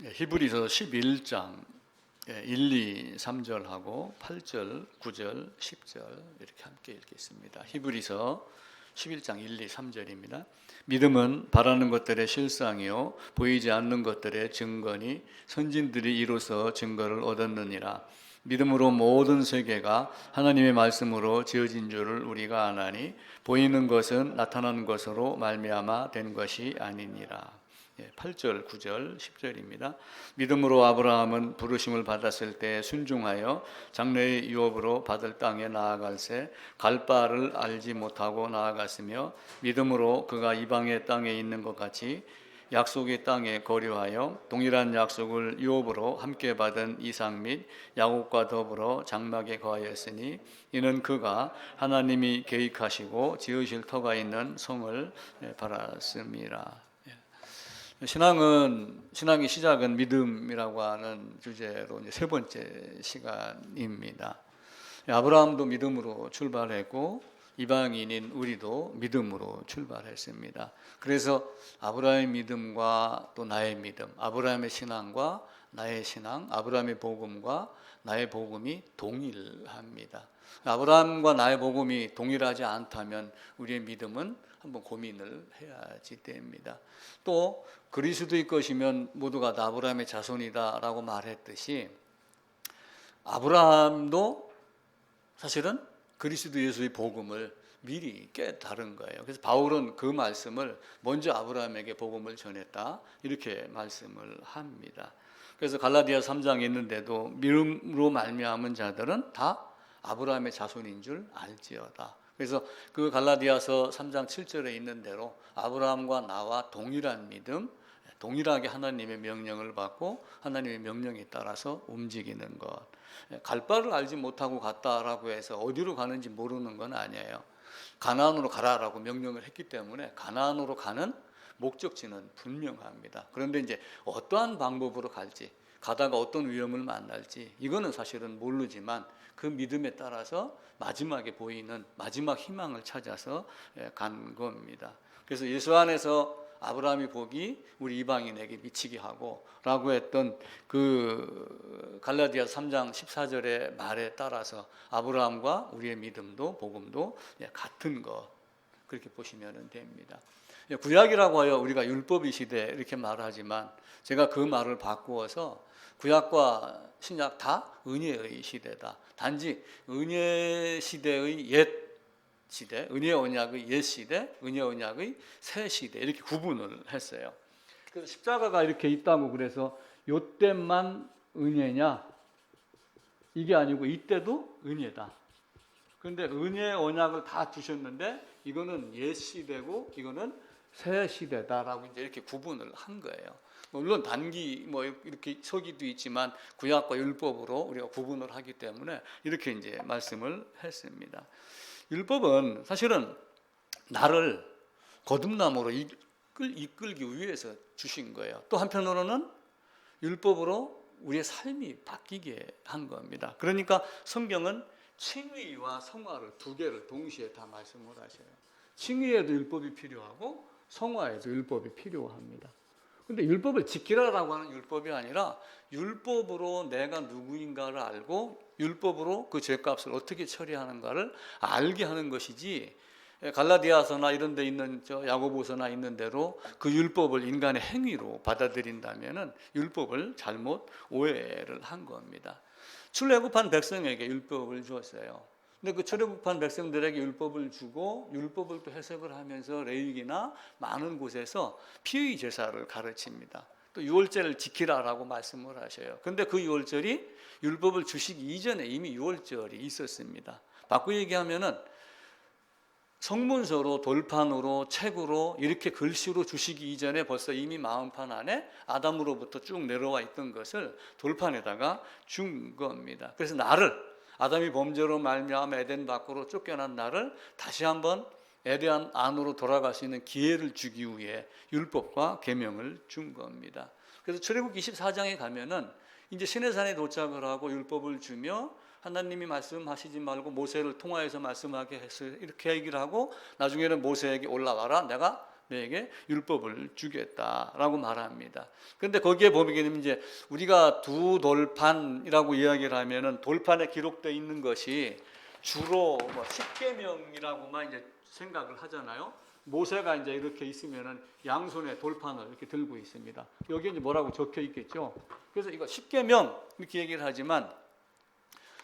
히브리서 11장 1, 2, 3절하고 8절, 9절, 10절 이렇게 함께 읽겠습니다. 히브리서 11장 1, 2, 3절입니다. 믿음은 바라는 것들의 실상이요 보이지 않는 것들의 증거니 선진들이 이로써 증거를 얻었느니라. 믿음으로 모든 세계가 하나님의 말씀으로 지어진 줄을 우리가 아나니 보이는 것은 나타난 것으로 말미암아 된 것이 아니니라. 8절, 9절, 10절입니다. 믿음으로 아브라함은 부르심을 받았을 때 순종하여 장래의 유업으로 받을 땅에 나아갈새 갈 바를 알지 못하고 나아갔으며 믿음으로 그가 이방의 땅에 있는 것 같이 약속의 땅에 거류하여 동일한 약속을 유업으로 함께 받은 이삭 및 야곱과 더불어 장막에 거하였으니 이는 그가 하나님이 계획하시고 지으실 터가 있는 성을 바랐음이라. 신앙의 시작은 믿음이라고 하는 주제로 이제 세 번째 시간입니다. 아브라함도 믿음으로 출발했고 이방인인 우리도 믿음으로 출발했습니다. 그래서 아브라함의 믿음과 또 나의 믿음, 아브라함의 신앙과 나의 신앙, 아브라함의 복음과 나의 복음이 동일합니다. 아브라함과 나의 복음이 동일하지 않다면 우리의 믿음은 한번 고민을 해야지 됩니다. 또 그리스도의 것이면 모두가 다 아브라함의 자손이다라고 말했듯이 아브라함도 사실은 그리스도 예수의 복음을 미리 깨달은 거예요. 그래서 바울은 그 말씀을 먼저 아브라함에게 복음을 전했다 이렇게 말씀을 합니다. 그래서 갈라디아 3장에 있는데도 믿음으로 말미암은 자들은 다 아브라함의 자손인 줄 알지어다. 그래서 그 갈라디아서 3장 7절에 있는 대로 아브라함과 나와 동일한 믿음, 동일하게 하나님의 명령을 받고 하나님의 명령에 따라서 움직이는 것. 갈 바를 알지 못하고 갔다라고 해서 어디로 가는지 모르는 건 아니에요. 가나안으로 가라라고 명령을 했기 때문에 가나안으로 가는 목적지는 분명합니다. 그런데 이제 어떠한 방법으로 갈지, 가다가 어떤 위험을 만날지 이거는 사실은 모르지만 그 믿음에 따라서 마지막에 보이는 마지막 희망을 찾아서 간 겁니다. 그래서 예수 안에서 아브라함의 복이 우리 이방인에게 미치게 하고 라고 했던 그 갈라디아 3장 14절의 말에 따라서 아브라함과 우리의 믿음도 복음도 같은 것 그렇게 보시면 됩니다. 구약이라고 하여 우리가 율법의 시대 이렇게 말하지만 제가 그 말을 바꾸어서 구약과 신약 다 은혜의 시대다. 단지 은혜 시대의 옛 시대, 은혜 언약의 옛 시대, 은혜 언약의 새 시대 이렇게 구분을 했어요. 그래서 십자가가 이렇게 있다고 그래서 요때만 은혜냐? 이게 아니고 이때도 은혜다. 그런데 은혜 언약을 다 주셨는데 이거는 옛 시대고 이거는 새 시대다라고 이제 이렇게 구분을 한 거예요. 물론 단기 뭐 이렇게 서기도 있지만 구약과 율법으로 우리가 구분을 하기 때문에 이렇게 이제 말씀을 했습니다. 율법은 사실은 나를 거듭남으로 이끌기 위해서 주신 거예요. 또 한편으로는 율법으로 우리의 삶이 바뀌게 한 겁니다. 그러니까 성경은 칭의와 성화를 두 개를 동시에 다 말씀을 하셔요. 칭의에도 율법이 필요하고 성화에도 율법이 필요합니다. 근데 율법을 지키라라고 하는 율법이 아니라 율법으로 내가 누구인가를 알고 율법으로 그 죄값을 어떻게 처리하는가를 알게 하는 것이지 갈라디아서나 이런 데 있는 야고보서나 있는 대로 그 율법을 인간의 행위로 받아들인다면은 율법을 잘못 오해를 한 겁니다. 출애굽한 백성에게 율법을 주었어요. 근데 그 출애굽한 백성들에게 율법을 주고 율법을 또 해석을 하면서 레위기나 많은 곳에서 피의 제사를 가르칩니다. 또 유월절을 지키라라고 말씀을 하셔요. 그런데 그 유월절이 율법을 주시기 이전에 이미 유월절이 있었습니다. 바꾸어 얘기하면은 성문서로 돌판으로 책으로 이렇게 글씨로 주시기 이전에 벌써 이미 마음판 안에 아담으로부터 쭉 내려와 있던 것을 돌판에다가 준 겁니다. 그래서 나를 아담이 범죄로 말미암아 에덴 밖으로 쫓겨난 나를 다시 한번 에덴 안으로 돌아갈 수 있는 기회를 주기 위해 율법과 계명을 준 겁니다. 그래서 출애굽 24장에 가면은 이제 시내산에 도착을 하고 율법을 주며 하나님이 말씀하시지 말고 모세를 통하여서 말씀하게 했어요. 이렇게 얘기를 하고 나중에는 모세에게 올라가라. 내가 너에게 율법을 주겠다라고 말합니다. 그런데 거기에 보면 이제 우리가 두 돌판이라고 이야기를 하면은 돌판에 기록되어 있는 것이 주로 뭐 십계명이라고만 이제 생각을 하잖아요. 모세가 이제 이렇게 있으면은 양손에 돌판을 이렇게 들고 있습니다. 여기에 이제 뭐라고 적혀 있겠죠. 그래서 이거 십계명 이렇게 얘기를 하지만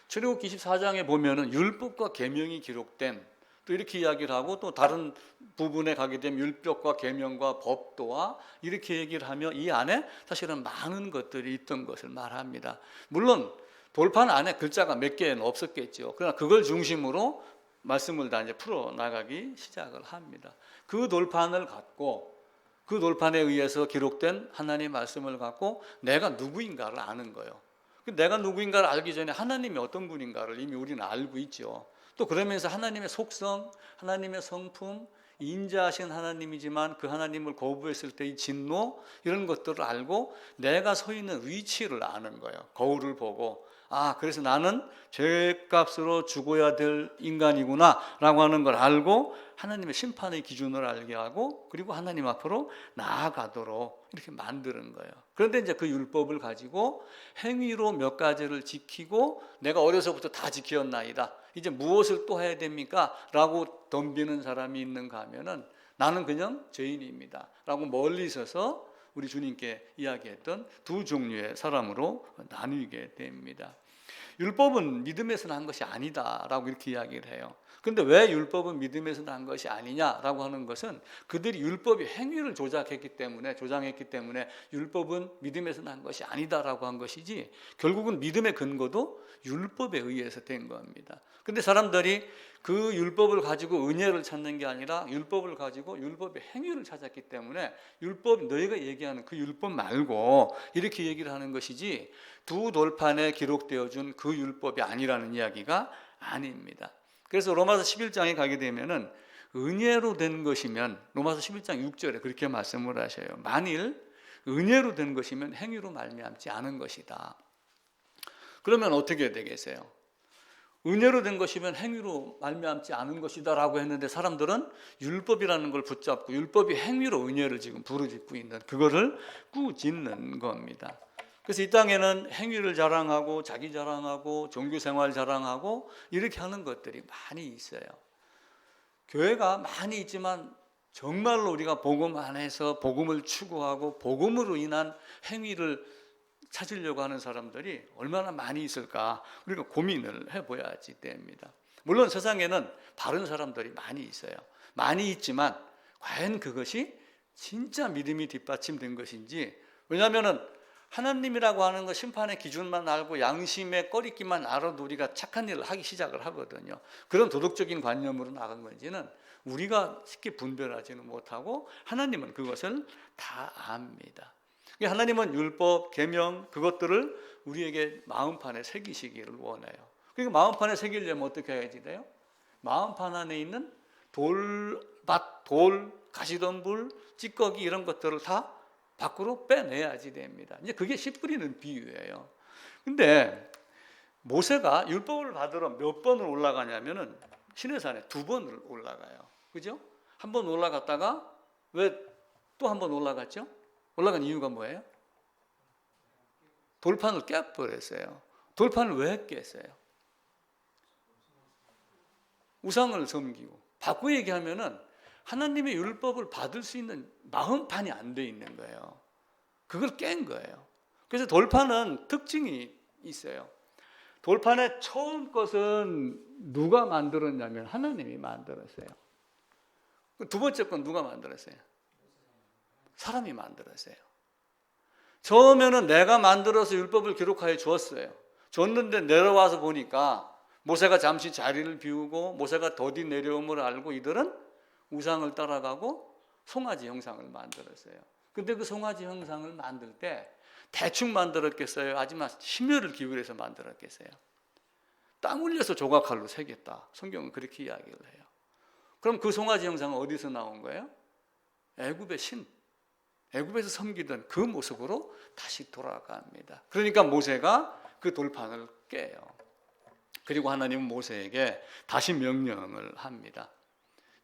출애굽기 24장에 보면은 율법과 계명이 기록된 또 이렇게 이야기를 하고 또 다른 부분에 가게 되면 율법과 계명과 법도와 이렇게 얘기를 하며 이 안에 사실은 많은 것들이 있던 것을 말합니다. 물론 돌판 안에 글자가 몇 개는 없었겠죠. 그러나 그걸 중심으로 말씀을 다 이제 풀어 나가기 시작을 합니다. 그 돌판을 갖고 그 돌판에 의해서 기록된 하나님의 말씀을 갖고 내가 누구인가를 아는 거예요. 내가 누구인가를 알기 전에 하나님이 어떤 분인가를 이미 우리는 알고 있죠. 또 그러면서 하나님의 속성, 하나님의 성품, 인자하신 하나님이지만 그 하나님을 거부했을 때의 진노 이런 것들을 알고 내가 서 있는 위치를 아는 거예요. 거울을 보고 그래서 나는 죄값으로 죽어야 될 인간이구나 라고 하는 걸 알고 하나님의 심판의 기준을 알게 하고 그리고 하나님 앞으로 나아가도록 이렇게 만드는 거예요. 그런데 이제 그 율법을 가지고 행위로 몇 가지를 지키고 내가 어려서부터 다 지켰나이다. 이제 무엇을 또 해야 됩니까? 라고 덤비는 사람이 있는가 하면은 나는 그냥 죄인입니다. 라고 멀리 있어서 우리 주님께 이야기했던 두 종류의 사람으로 나누게 됩니다. 율법은 믿음에서 난 것이 아니다라고 이렇게 이야기를 해요. 그런데 왜 율법은 믿음에서 난 것이 아니냐라고 하는 것은 그들이 율법의 행위를 조장했기 때문에 율법은 믿음에서 난 것이 아니다라고 한 것이지 결국은 믿음의 근거도 율법에 의해서 된 겁니다. 그런데 사람들이 그 율법을 가지고 은혜를 찾는 게 아니라 율법을 가지고 율법의 행위를 찾았기 때문에 율법 너희가 얘기하는 그 율법 말고 이렇게 얘기를 하는 것이지 두 돌판에 기록되어 준 그 율법이 아니라는 이야기가 아닙니다. 그래서 로마서 11장에 가게 되면은 은혜로 된 것이면 로마서 11장 6절에 그렇게 말씀을 하셔요. 만일 은혜로 된 것이면 행위로 말미암지 않은 것이다. 그러면 어떻게 되겠어요? 은혜로 된 것이면 행위로 말미암지 않은 것이다라고 했는데 사람들은 율법이라는 걸 붙잡고 율법이 행위로 은혜를 지금 부르짖고 있는 그거를 꾸짖는 겁니다. 그래서 이 땅에는 행위를 자랑하고 자기 자랑하고 종교생활 자랑하고 이렇게 하는 것들이 많이 있어요. 교회가 많이 있지만 정말로 우리가 복음 안에서 복음을 추구하고 복음으로 인한 행위를 찾으려고 하는 사람들이 얼마나 많이 있을까 우리가 고민을 해봐야지 됩니다. 물론 세상에는 바른 사람들이 많이 있어요. 많이 있지만 과연 그것이 진짜 믿음이 뒷받침된 것인지 왜냐하면 하나님이라고 하는 것 심판의 기준만 알고 양심의 꺼리기만 알아도 우리가 착한 일을 하기 시작을 하거든요. 그런 도덕적인 관념으로 나간 건지는 우리가 쉽게 분별하지는 못하고 하나님은 그것을 다 압니다. 하나님은 율법, 계명 그것들을 우리에게 마음판에 새기시기를 원해요. 그러니까 마음판에 새기려면 어떻게 해야지 돼요? 마음판 안에 있는 돌밭, 돌, 가시덤불, 찌꺼기 이런 것들을 다 밖으로 빼내야지 됩니다. 이제 그게 씨 뿌리는 비유예요. 근데 모세가 율법을 받으러 몇 번을 올라가냐면은 시내산에 2번을 올라가요. 그죠? 한 번 올라갔다가 왜 또 한 번 올라갔죠? 올라간 이유가 뭐예요? 돌판을 깨버렸어요. 돌판을 왜 깼어요? 우상을 섬기고. 바꾸어 얘기하면은 하나님의 율법을 받을 수 있는 마음판이 안 돼 있는 거예요. 그걸 깬 거예요. 그래서 돌판은 특징이 있어요. 돌판의 처음 것은 누가 만들었냐면 하나님이 만들었어요. 두 번째 건 누가 만들었어요? 사람이 만들었어요. 처음에는 내가 만들어서 율법을 기록하여 주었어요. 줬는데 내려와서 보니까 모세가 잠시 자리를 비우고 모세가 더디 내려옴을 알고 이들은 우상을 따라가고 송아지 형상을 만들었어요. 근데 그 송아지 형상을 만들 때 대충 만들었겠어요? 하지만 심혈을 기울여서 만들었겠어요? 땀 흘려서 조각칼로 새겼다. 성경은 그렇게 이야기를 해요. 그럼 그 송아지 형상은 어디서 나온 거예요? 애굽의 신, 애굽에서 섬기던 그 모습으로 다시 돌아갑니다. 그러니까 모세가 그 돌판을 깨요. 그리고 하나님은 모세에게 다시 명령을 합니다.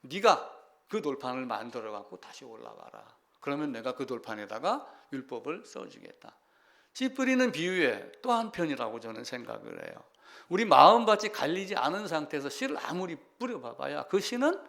네가 그 돌판을 만들어 갖고 다시 올라가라. 그러면 내가 그 돌판에다가 율법을 써주겠다. 씨 뿌리는 비유의 또 한편이라고 저는 생각을 해요. 우리 마음밭이 갈리지 않은 상태에서 씨를 아무리 뿌려봐봐야 그 씨는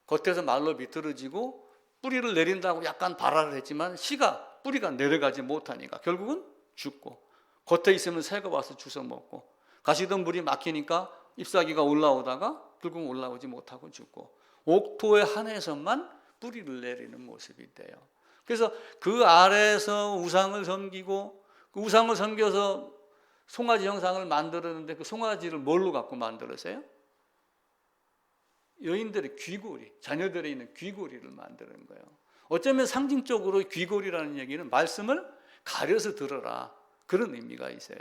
겉에서 말로 비틀어지고 뿌리를 내린다고 약간 발화를 했지만 씨가 뿌리가 내려가지 못하니까 결국은 죽고, 겉에 있으면 새가 와서 주워 먹고, 가시던 물이 막히니까 잎사귀가 올라오다가 결국 올라오지 못하고 죽고, 옥토의 한에서만 뿌리를 내리는 모습이 돼요. 그래서 그 아래에서 우상을 섬기고, 그 우상을 섬겨서 송아지 형상을 만들었는데 그 송아지를 뭘로 갖고 만들었어요? 여인들의 귀고리, 자녀들에 있는 귀고리를 만드는 거예요. 어쩌면 상징적으로 귀고리라는 얘기는 말씀을 가려서 들어라, 그런 의미가 있어요.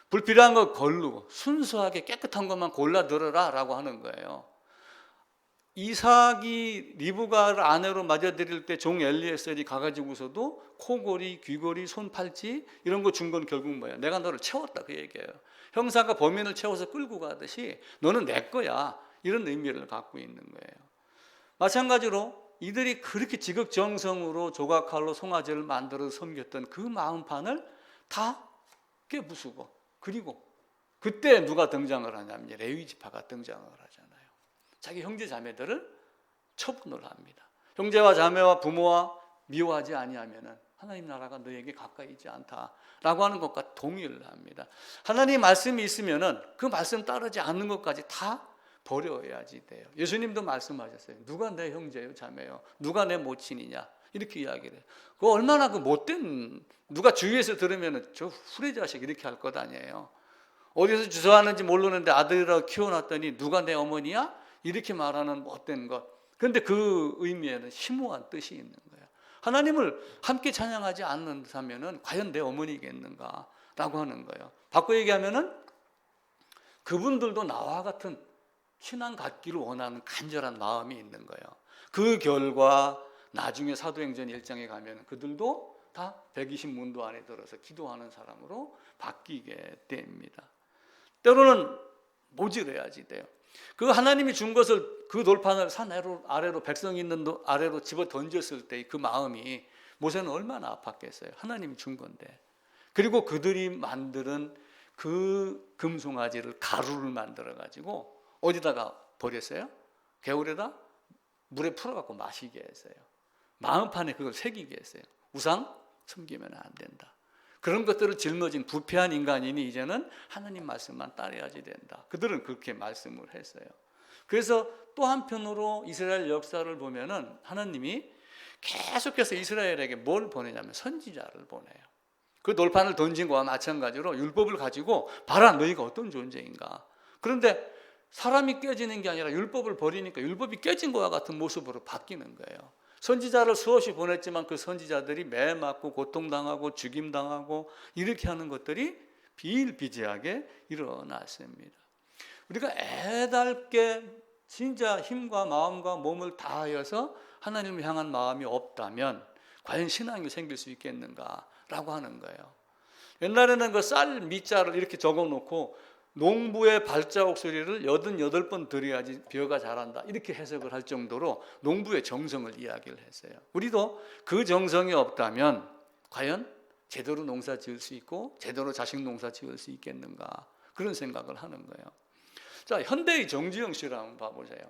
불필요한 거 걸르고 순수하게 깨끗한 것만 골라 들어라 라고 하는 거예요. 이삭이 리브가를 아내로 맞아들일 때 종 엘리에셀이 가가지고서도 코골이, 귀골이, 손팔찌 이런 거 준 건 결국 뭐야? 내가 너를 채웠다, 그 얘기예요. 형사가 범인을 채워서 끌고 가듯이 너는 내 거야, 이런 의미를 갖고 있는 거예요. 마찬가지로 이들이 그렇게 지극정성으로 조각칼로 송아지를 만들어 섬겼던 그 마음판을 다 깨부수고, 그리고 그때 누가 등장을 하냐면 레위 지파가 등장을 하잖아요. 자기 형제 자매들을 처분을 합니다. 형제와 자매와 부모와 미워하지 아니하면은 하나님 나라가 너에게 가까이 있지 않다라고 하는 것과 동의를 합니다. 하나님 말씀이 있으면은 그 말씀 따르지 않는 것까지 다 버려야지 돼요. 예수님도 말씀하셨어요. 누가 내 형제요 자매요, 누가 내 모친이냐, 이렇게 이야기를 해요. 그 얼마나 그 못된, 누가 주위에서 들으면은 저 후레 자식 이렇게 할 것 아니에요. 어디서 주워왔는지 모르는데 아들이라고 키워놨더니 누가 내 어머니야? 이렇게 말하는 못된 것. 그런데 그 의미에는 심오한 뜻이 있는 거예요. 하나님을 함께 찬양하지 않는다면은 과연 내 어머니겠는가라고 하는 거예요. 바꿔 얘기하면은 그분들도 나와 같은 신앙 갖기를 원하는 간절한 마음이 있는 거예요. 그 결과 나중에 사도행전 1장에 가면 그들도 다 120문도 안에 들어서 기도하는 사람으로 바뀌게 됩니다. 때로는 모질해야지 돼요. 그 하나님이 준 것을, 그 돌판을 산 아래로 백성이 있는 아래로 집어 던졌을 때 그 마음이 모세는 얼마나 아팠겠어요. 하나님이 준 건데. 그리고 그들이 만드는 그 금송아지를 가루를 만들어 가지고 어디다가 버렸어요? 개울에다 물에 풀어갖고 마시게 했어요. 마음판에 그걸 새기게 했어요. 우상 섬기면 안 된다. 그런 것들을 짊어진 부패한 인간이니 이제는 하나님 말씀만 따라야지 된다. 그들은 그렇게 말씀을 했어요. 그래서 또 한편으로 이스라엘 역사를 보면은 하나님이 계속해서 이스라엘에게 뭘 보내냐면 선지자를 보내요. 그 돌판을 던진 거와 마찬가지로 율법을 가지고 봐라, 너희가 어떤 존재인가. 그런데 사람이 깨지는 게 아니라 율법을 버리니까 율법이 깨진 거와 같은 모습으로 바뀌는 거예요. 선지자를 수없이 보냈지만 그 선지자들이 매 맞고 고통당하고 죽임당하고 이렇게 하는 것들이 비일비재하게 일어났습니다. 우리가 애달게 진짜 힘과 마음과 몸을 다하여서 하나님을 향한 마음이 없다면 과연 신앙이 생길 수 있겠는가라고 하는 거예요. 옛날에는 그 쌀 밑자를 이렇게 적어놓고 농부의 발자국 소리를 88번 들어야지 벼가 자란다, 이렇게 해석을 할 정도로 농부의 정성을 이야기를 했어요. 우리도 그 정성이 없다면 과연 제대로 농사 지을 수 있고 제대로 자식 농사 지을 수 있겠는가, 그런 생각을 하는 거예요. 자, 현대의 정주영 씨를 한번 봐보세요.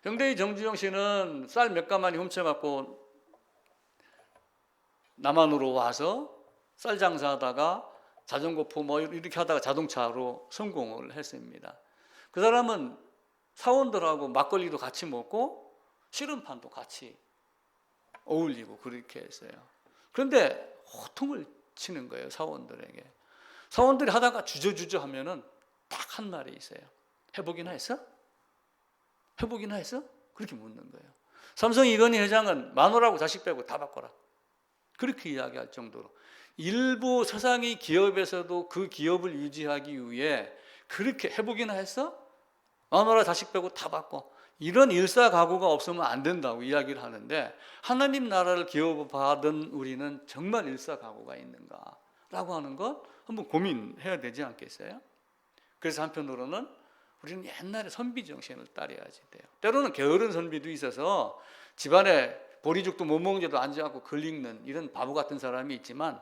현대의 정주영 씨는 쌀 몇 가마니 훔쳐갖고 남한으로 와서 쌀 장사하다가 자전거포 뭐 이렇게 하다가 자동차로 성공을 했습니다. 그 사람은 사원들하고 막걸리도 같이 먹고 씨름판도 같이 어울리고 그렇게 했어요. 그런데 호통을 치는 거예요, 사원들에게. 사원들이 하다가 주저주저 하면은 딱 한 말이 있어요. 해보기나 했어? 해보기나 했어? 그렇게 묻는 거예요. 삼성 이건희 회장은 마누라하고 자식 빼고 다 바꿔라, 그렇게 이야기할 정도로 일부 서상의 기업에서도 그 기업을 유지하기 위해 그렇게 해보기나 했어? 마누라 자식 빼고 다 바꿔, 이런 일사각오가 없으면 안 된다고 이야기를 하는데, 하나님 나라를 기업받은 우리는 정말 일사각오가 있는가라고 하는 것 한번 고민해야 되지 않겠어요? 그래서 한편으로는 우리는 옛날에 선비 정신을 따라야지 돼요. 때로는 게으른 선비도 있어서 집안에 보리죽도 못 먹는데도 앉지 않고 글 읽는 이런 바보 같은 사람이 있지만,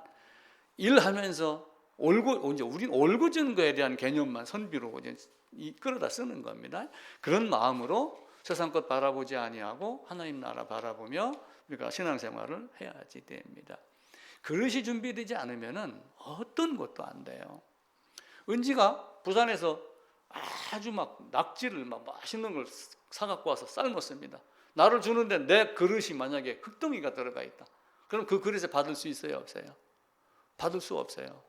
일하면서 우리는 올고진 거에 대한 개념만 선비로 끌어다 쓰는 겁니다. 그런 마음으로 세상 것 바라보지 아니하고 하나님 나라 바라보며 우리가 신앙생활을 해야지 됩니다. 그릇이 준비되지 않으면은 어떤 것도 안 돼요. 은지가 부산에서 아주 막 낙지를 막 맛있는 걸 사갖고 와서 삶았습니다. 나를 주는데 내 그릇이 만약에 흙덩이가 들어가 있다. 그럼 그 그릇에 받을 수 있어요, 없어요? 받을 수 없어요.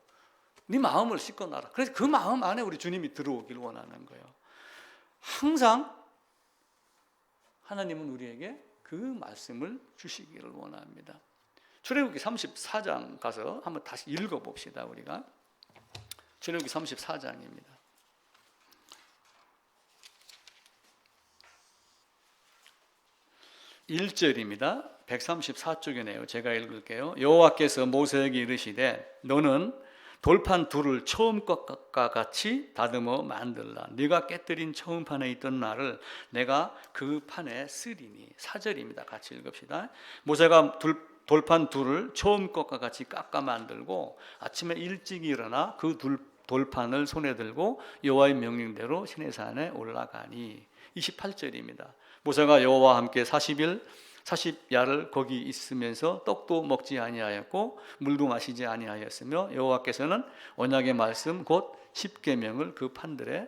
네 마음을 씻고 나라. 그래서 그 마음 안에 우리 주님이 들어오길 원하는 거예요. 항상 하나님은 우리에게 그 말씀을 주시기를 원합니다. 출애굽기 34장 가서 한번 다시 읽어봅시다. 우리가 출애굽기 34장입니다. 1절입니다. 134쪽이네요. 제가 읽을게요. 여호와께서 모세에게 이르시되 너는 돌판 둘을 처음 것과 같이 다듬어 만들라. 네가 깨뜨린 처음 판에 있던 날을 내가 그 판에 쓰리니. 4절입니다. 같이 읽읍시다. 모세가 돌판 둘을 처음 것과 같이 깎아 만들고 아침에 일찍 일어나 그 돌판을 손에 들고 여호와의 명령대로 시내산에 올라가니. 28절입니다. 모세가 여호와와 함께 40야를 거기 있으면서 떡도 먹지 아니하였고 물도 마시지 아니하였으며 여호와께서는 언약의 말씀 곧 십계명을 그 판들에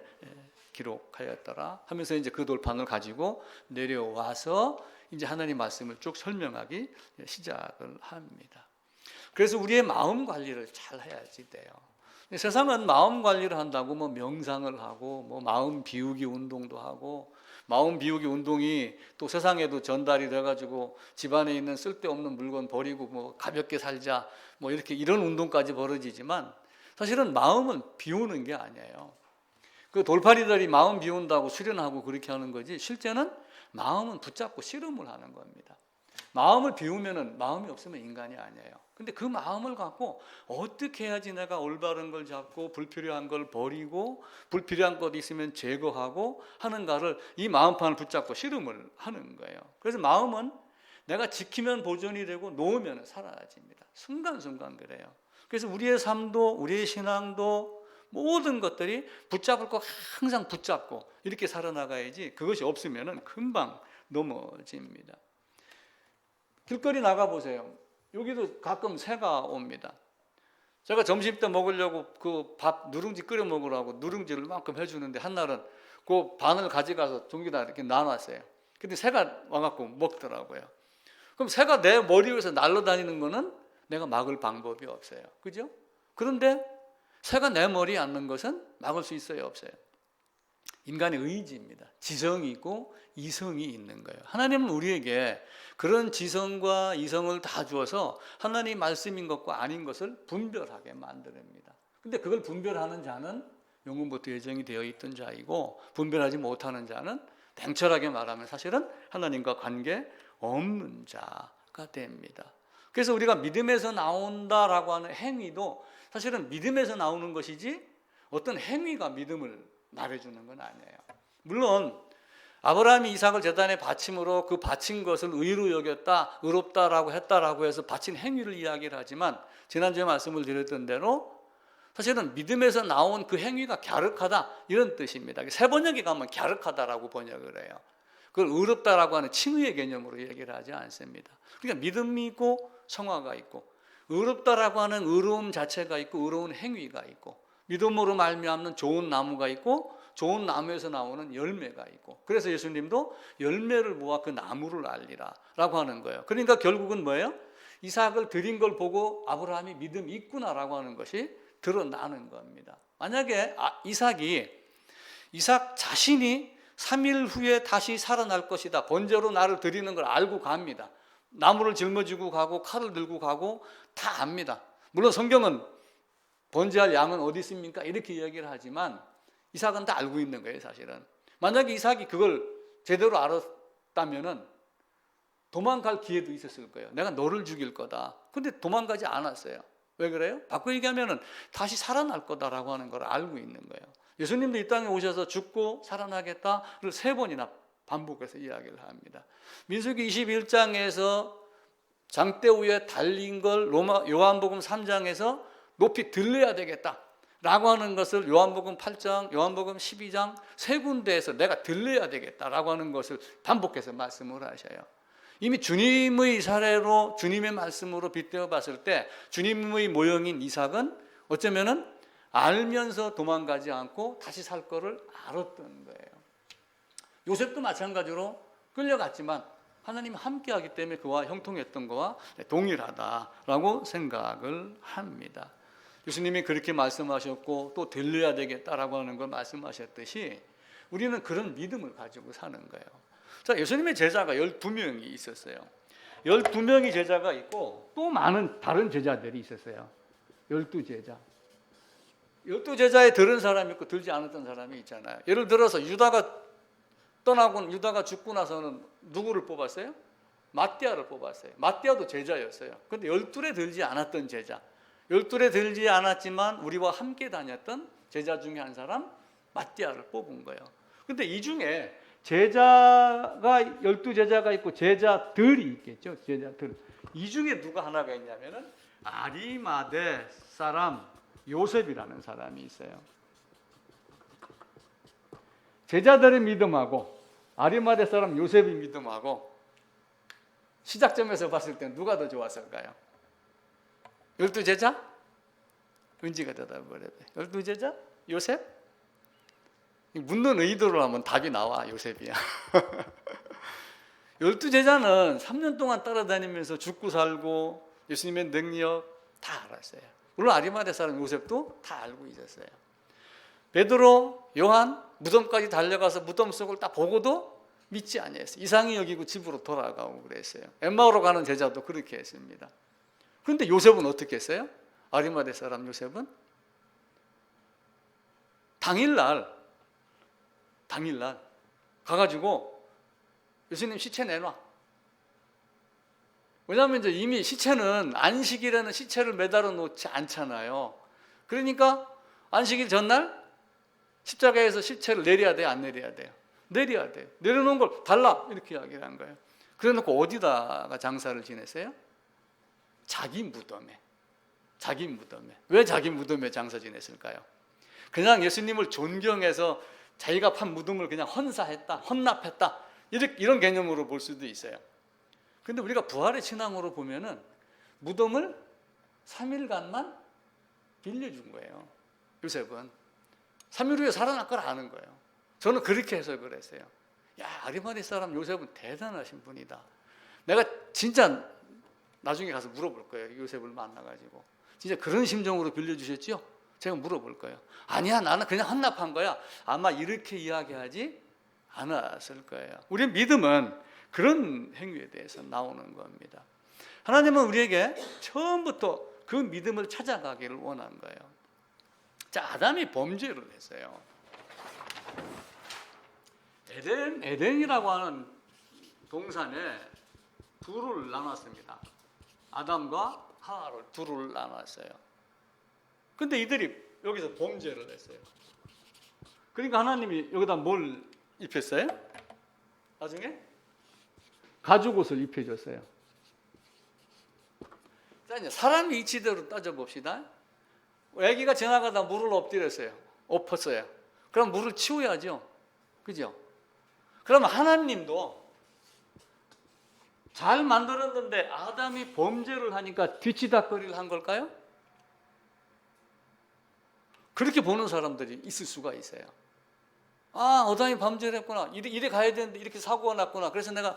기록하였더라 하면서 이제 그 돌판을 가지고 내려와서 이제 하나님 말씀을 쭉 설명하기 시작을 합니다. 그래서 우리의 마음 관리를 잘 해야지 돼요. 세상은 마음 관리를 한다고 뭐 명상을 하고 뭐 마음 비우기 운동도 하고, 마음 비우기 운동이 또 세상에도 전달이 돼가지고 집안에 있는 쓸데없는 물건 버리고 뭐 가볍게 살자 뭐 이런 운동까지 벌어지지만, 사실은 마음은 비우는 게 아니에요. 그 돌팔이들이 마음 비운다고 수련하고 그렇게 하는 거지, 실제는 마음은 붙잡고 씨름을 하는 겁니다. 마음을 비우면은 마음이 없으면 인간이 아니에요. 근데 그 마음을 갖고 어떻게 해야지 내가 올바른 걸 잡고 불필요한 걸 버리고 불필요한 것 있으면 제거하고 하는가를 이 마음판을 붙잡고 씨름을 하는 거예요. 그래서 마음은 내가 지키면 보존이 되고 놓으면 사라집니다. 순간순간 그래요. 그래서 우리의 삶도 우리의 신앙도 모든 것들이 붙잡을 거 항상 붙잡고 이렇게 살아나가야지, 그것이 없으면 금방 넘어집니다. 길거리 나가보세요. 여기도 가끔 새가 옵니다. 제가 점심 때 먹으려고 그 밥 누룽지 끓여 먹으라고 누룽지를 만큼 해주는데 한날은 그 반을 가져가서 종기다 이렇게 나눴어요. 근데 새가 와갖고 먹더라고요. 그럼 새가 내 머리 위에서 날아다니는 거는 내가 막을 방법이 없어요. 그죠? 그런데 새가 내 머리에 앉는 것은 막을 수 있어요, 없어요? 인간의 의지입니다. 지성이 있고 이성이 있는 거예요. 하나님은 우리에게 그런 지성과 이성을 다 주어서 하나님 말씀인 것과 아닌 것을 분별하게 만듭니다. 근데 그걸 분별하는 자는 영원부터 예정이 되어 있던 자이고, 분별하지 못하는 자는 냉철하게 말하면 사실은 하나님과 관계 없는 자가 됩니다. 그래서 우리가 믿음에서 나온다라고 하는 행위도 사실은 믿음에서 나오는 것이지 어떤 행위가 믿음을 말해주는 건 아니에요. 물론 아브라함이 이삭을 제단에 바침으로 그 바친 것을 의로 여겼다, 의롭다라고 했다라고 해서 바친 행위를 이야기를 하지만, 지난주에 말씀을 드렸던 대로 사실은 믿음에서 나온 그 행위가 갸륵하다 이런 뜻입니다. 새 번역에 가면 갸륵하다라고 번역을 해요. 그걸 의롭다라고 하는 칭의의 개념으로 얘기를 하지 않습니다. 그러니까 믿음이 있고 성화가 있고, 의롭다라고 하는 의로움 자체가 있고 의로운 행위가 있고, 믿음으로 말미암는 좋은 나무가 있고 좋은 나무에서 나오는 열매가 있고, 그래서 예수님도 열매를 모아 그 나무를 알리라 라고 하는 거예요. 그러니까 결국은 뭐예요? 이삭을 드린 걸 보고 아브라함이 믿음이 있구나 라고 하는 것이 드러나는 겁니다. 만약에 이삭 자신이 3일 후에 다시 살아날 것이다, 번제로 나를 드리는 걸 알고 갑니다. 나무를 짊어지고 가고 칼을 들고 가고 다 압니다. 물론 성경은 번제할 양은 어디 있습니까? 이렇게 이야기를 하지만 이삭은 다 알고 있는 거예요, 사실은. 만약에 이삭이 그걸 제대로 알았다면은 도망갈 기회도 있었을 거예요. 내가 너를 죽일 거다. 근데 도망가지 않았어요. 왜 그래요? 바꿔 얘기하면은 다시 살아날 거다라고 하는 걸 알고 있는 거예요. 예수님도 이 땅에 오셔서 죽고 살아나겠다를 3번이나 반복해서 이야기를 합니다. 민수기 21장에서 장대 위에 달린 걸 요한복음 3장에서 높이 들려야 되겠다 라고 하는 것을 요한복음 8장, 요한복음 12장 3군데에서 내가 들려야 되겠다라고 하는 것을 반복해서 말씀을 하셔요. 이미 주님의 사례로, 주님의 말씀으로 빗대어 봤을 때 주님의 모형인 이삭은 어쩌면은 알면서 도망가지 않고 다시 살 거를 알았던 거예요. 요셉도 마찬가지로 끌려갔지만 하나님이 함께하기 때문에 그와 형통했던 거와 동일하다라고 생각을 합니다. 예수님이 그렇게 말씀하셨고 또 들려야 되겠다라고 하는 걸 말씀하셨듯이 우리는 그런 믿음을 가지고 사는 거예요. 자, 예수님의 제자가 12명이 있었어요. 12명이 제자가 있고 또 많은 다른 제자들이 있었어요. 12제자. 12제자에 들은 사람이 있고 들지 않았던 사람이 있잖아요. 예를 들어서 유다가 죽고 나서는 누구를 뽑았어요? 마띠아를 뽑았어요. 마띠아도 제자였어요. 그런데 12에 들지 않았던 제자, 12에 들지 않았지만 우리와 함께 다녔던 제자 중에 한 사람 마띠아를 뽑은 거예요. 그런데 이 중에 제자가 12제자가 있고 제자들이 있겠죠. 제자들. 이 중에 누가 하나가 있냐면은 아리마대 사람 요셉이라는 사람이 있어요. 제자들의 믿음하고 아리마대 사람 요셉의 믿음하고 시작점에서 봤을 때 누가 더 좋았을까요? 12제자? 은지가 대답을 해요. 12제자? 요셉? 묻는 의도로 하면 답이 나와. 요셉이야. 12제자는 3년 동안 따라다니면서 죽고 살고 예수님의 능력 다 알았어요. 물론 아리마대 사람 요셉도 다 알고 있었어요. 베드로, 요한 무덤까지 달려가서 무덤 속을 다 보고도 믿지 아니했어요. 이상히 여기고 집으로 돌아가고 그랬어요. 엠마오로 가는 제자도 그렇게 했습니다. 그런데 요셉은 어떻게 했어요? 아리마대 사람 요셉은 당일날 가가지고 예수님 시체 내놔. 왜냐하면 이제 이미 시체는 안식일에는 시체를 매달아 놓지 않잖아요. 그러니까 안식일 전날 십자가에서 시체를 내려야 돼요? 안 내려야 돼요? 내려야 돼요. 내려놓은 걸 달라 이렇게 이야기를 한 거예요. 그래놓고 어디다가 장사를 지냈어요? 자기 무덤에. 왜 자기 무덤에 장사 지냈을까요? 그냥 예수님을 존경해서 자기가 판 무덤을 그냥 헌납했다 이런 개념으로 볼 수도 있어요. 그런데 우리가 부활의 신앙으로 보면은 무덤을 3일간만 빌려준 거예요. 요셉은 3일 후에 살아날 걸 아는 거예요. 저는 그렇게 해석을 했어요. 야, 아리마대 사람 요셉은 대단하신 분이다. 내가 진짜 나중에 가서 물어볼 거예요. 요셉을 만나가지고 진짜 그런 심정으로 빌려주셨죠? 제가 물어볼 거예요. 아니야, 나는 그냥 헌납한 거야. 아마 이렇게 이야기하지 않았을 거예요. 우리의 믿음은 그런 행위에 대해서 나오는 겁니다. 하나님은 우리에게 처음부터 그 믿음을 찾아가기를 원한 거예요. 자, 아담이 범죄를 했어요. 에덴이라고 하는 동산에 둘을 나눴습니다. 아담과 하와를 둘을 나눴어요. 근데 이들이 여기서 범죄를 했어요. 그러니까 하나님이 여기다 뭘 입혔어요? 나중에 가죽옷을 입혀줬어요. 자, 이제 사람의 이치대로 따져봅시다. 아기가 지나가다 물을 엎드렸어요. 엎었어요. 그럼 물을 치워야죠. 그죠? 그러면 하나님도 잘 만들었는데 아담이 범죄를 하니까 뒤치다꺼리를 한 걸까요? 그렇게 보는 사람들이 있을 수가 있어요. 아, 아담이 범죄를 했구나. 이래 가야 되는데 이렇게 사고가 났구나. 그래서 내가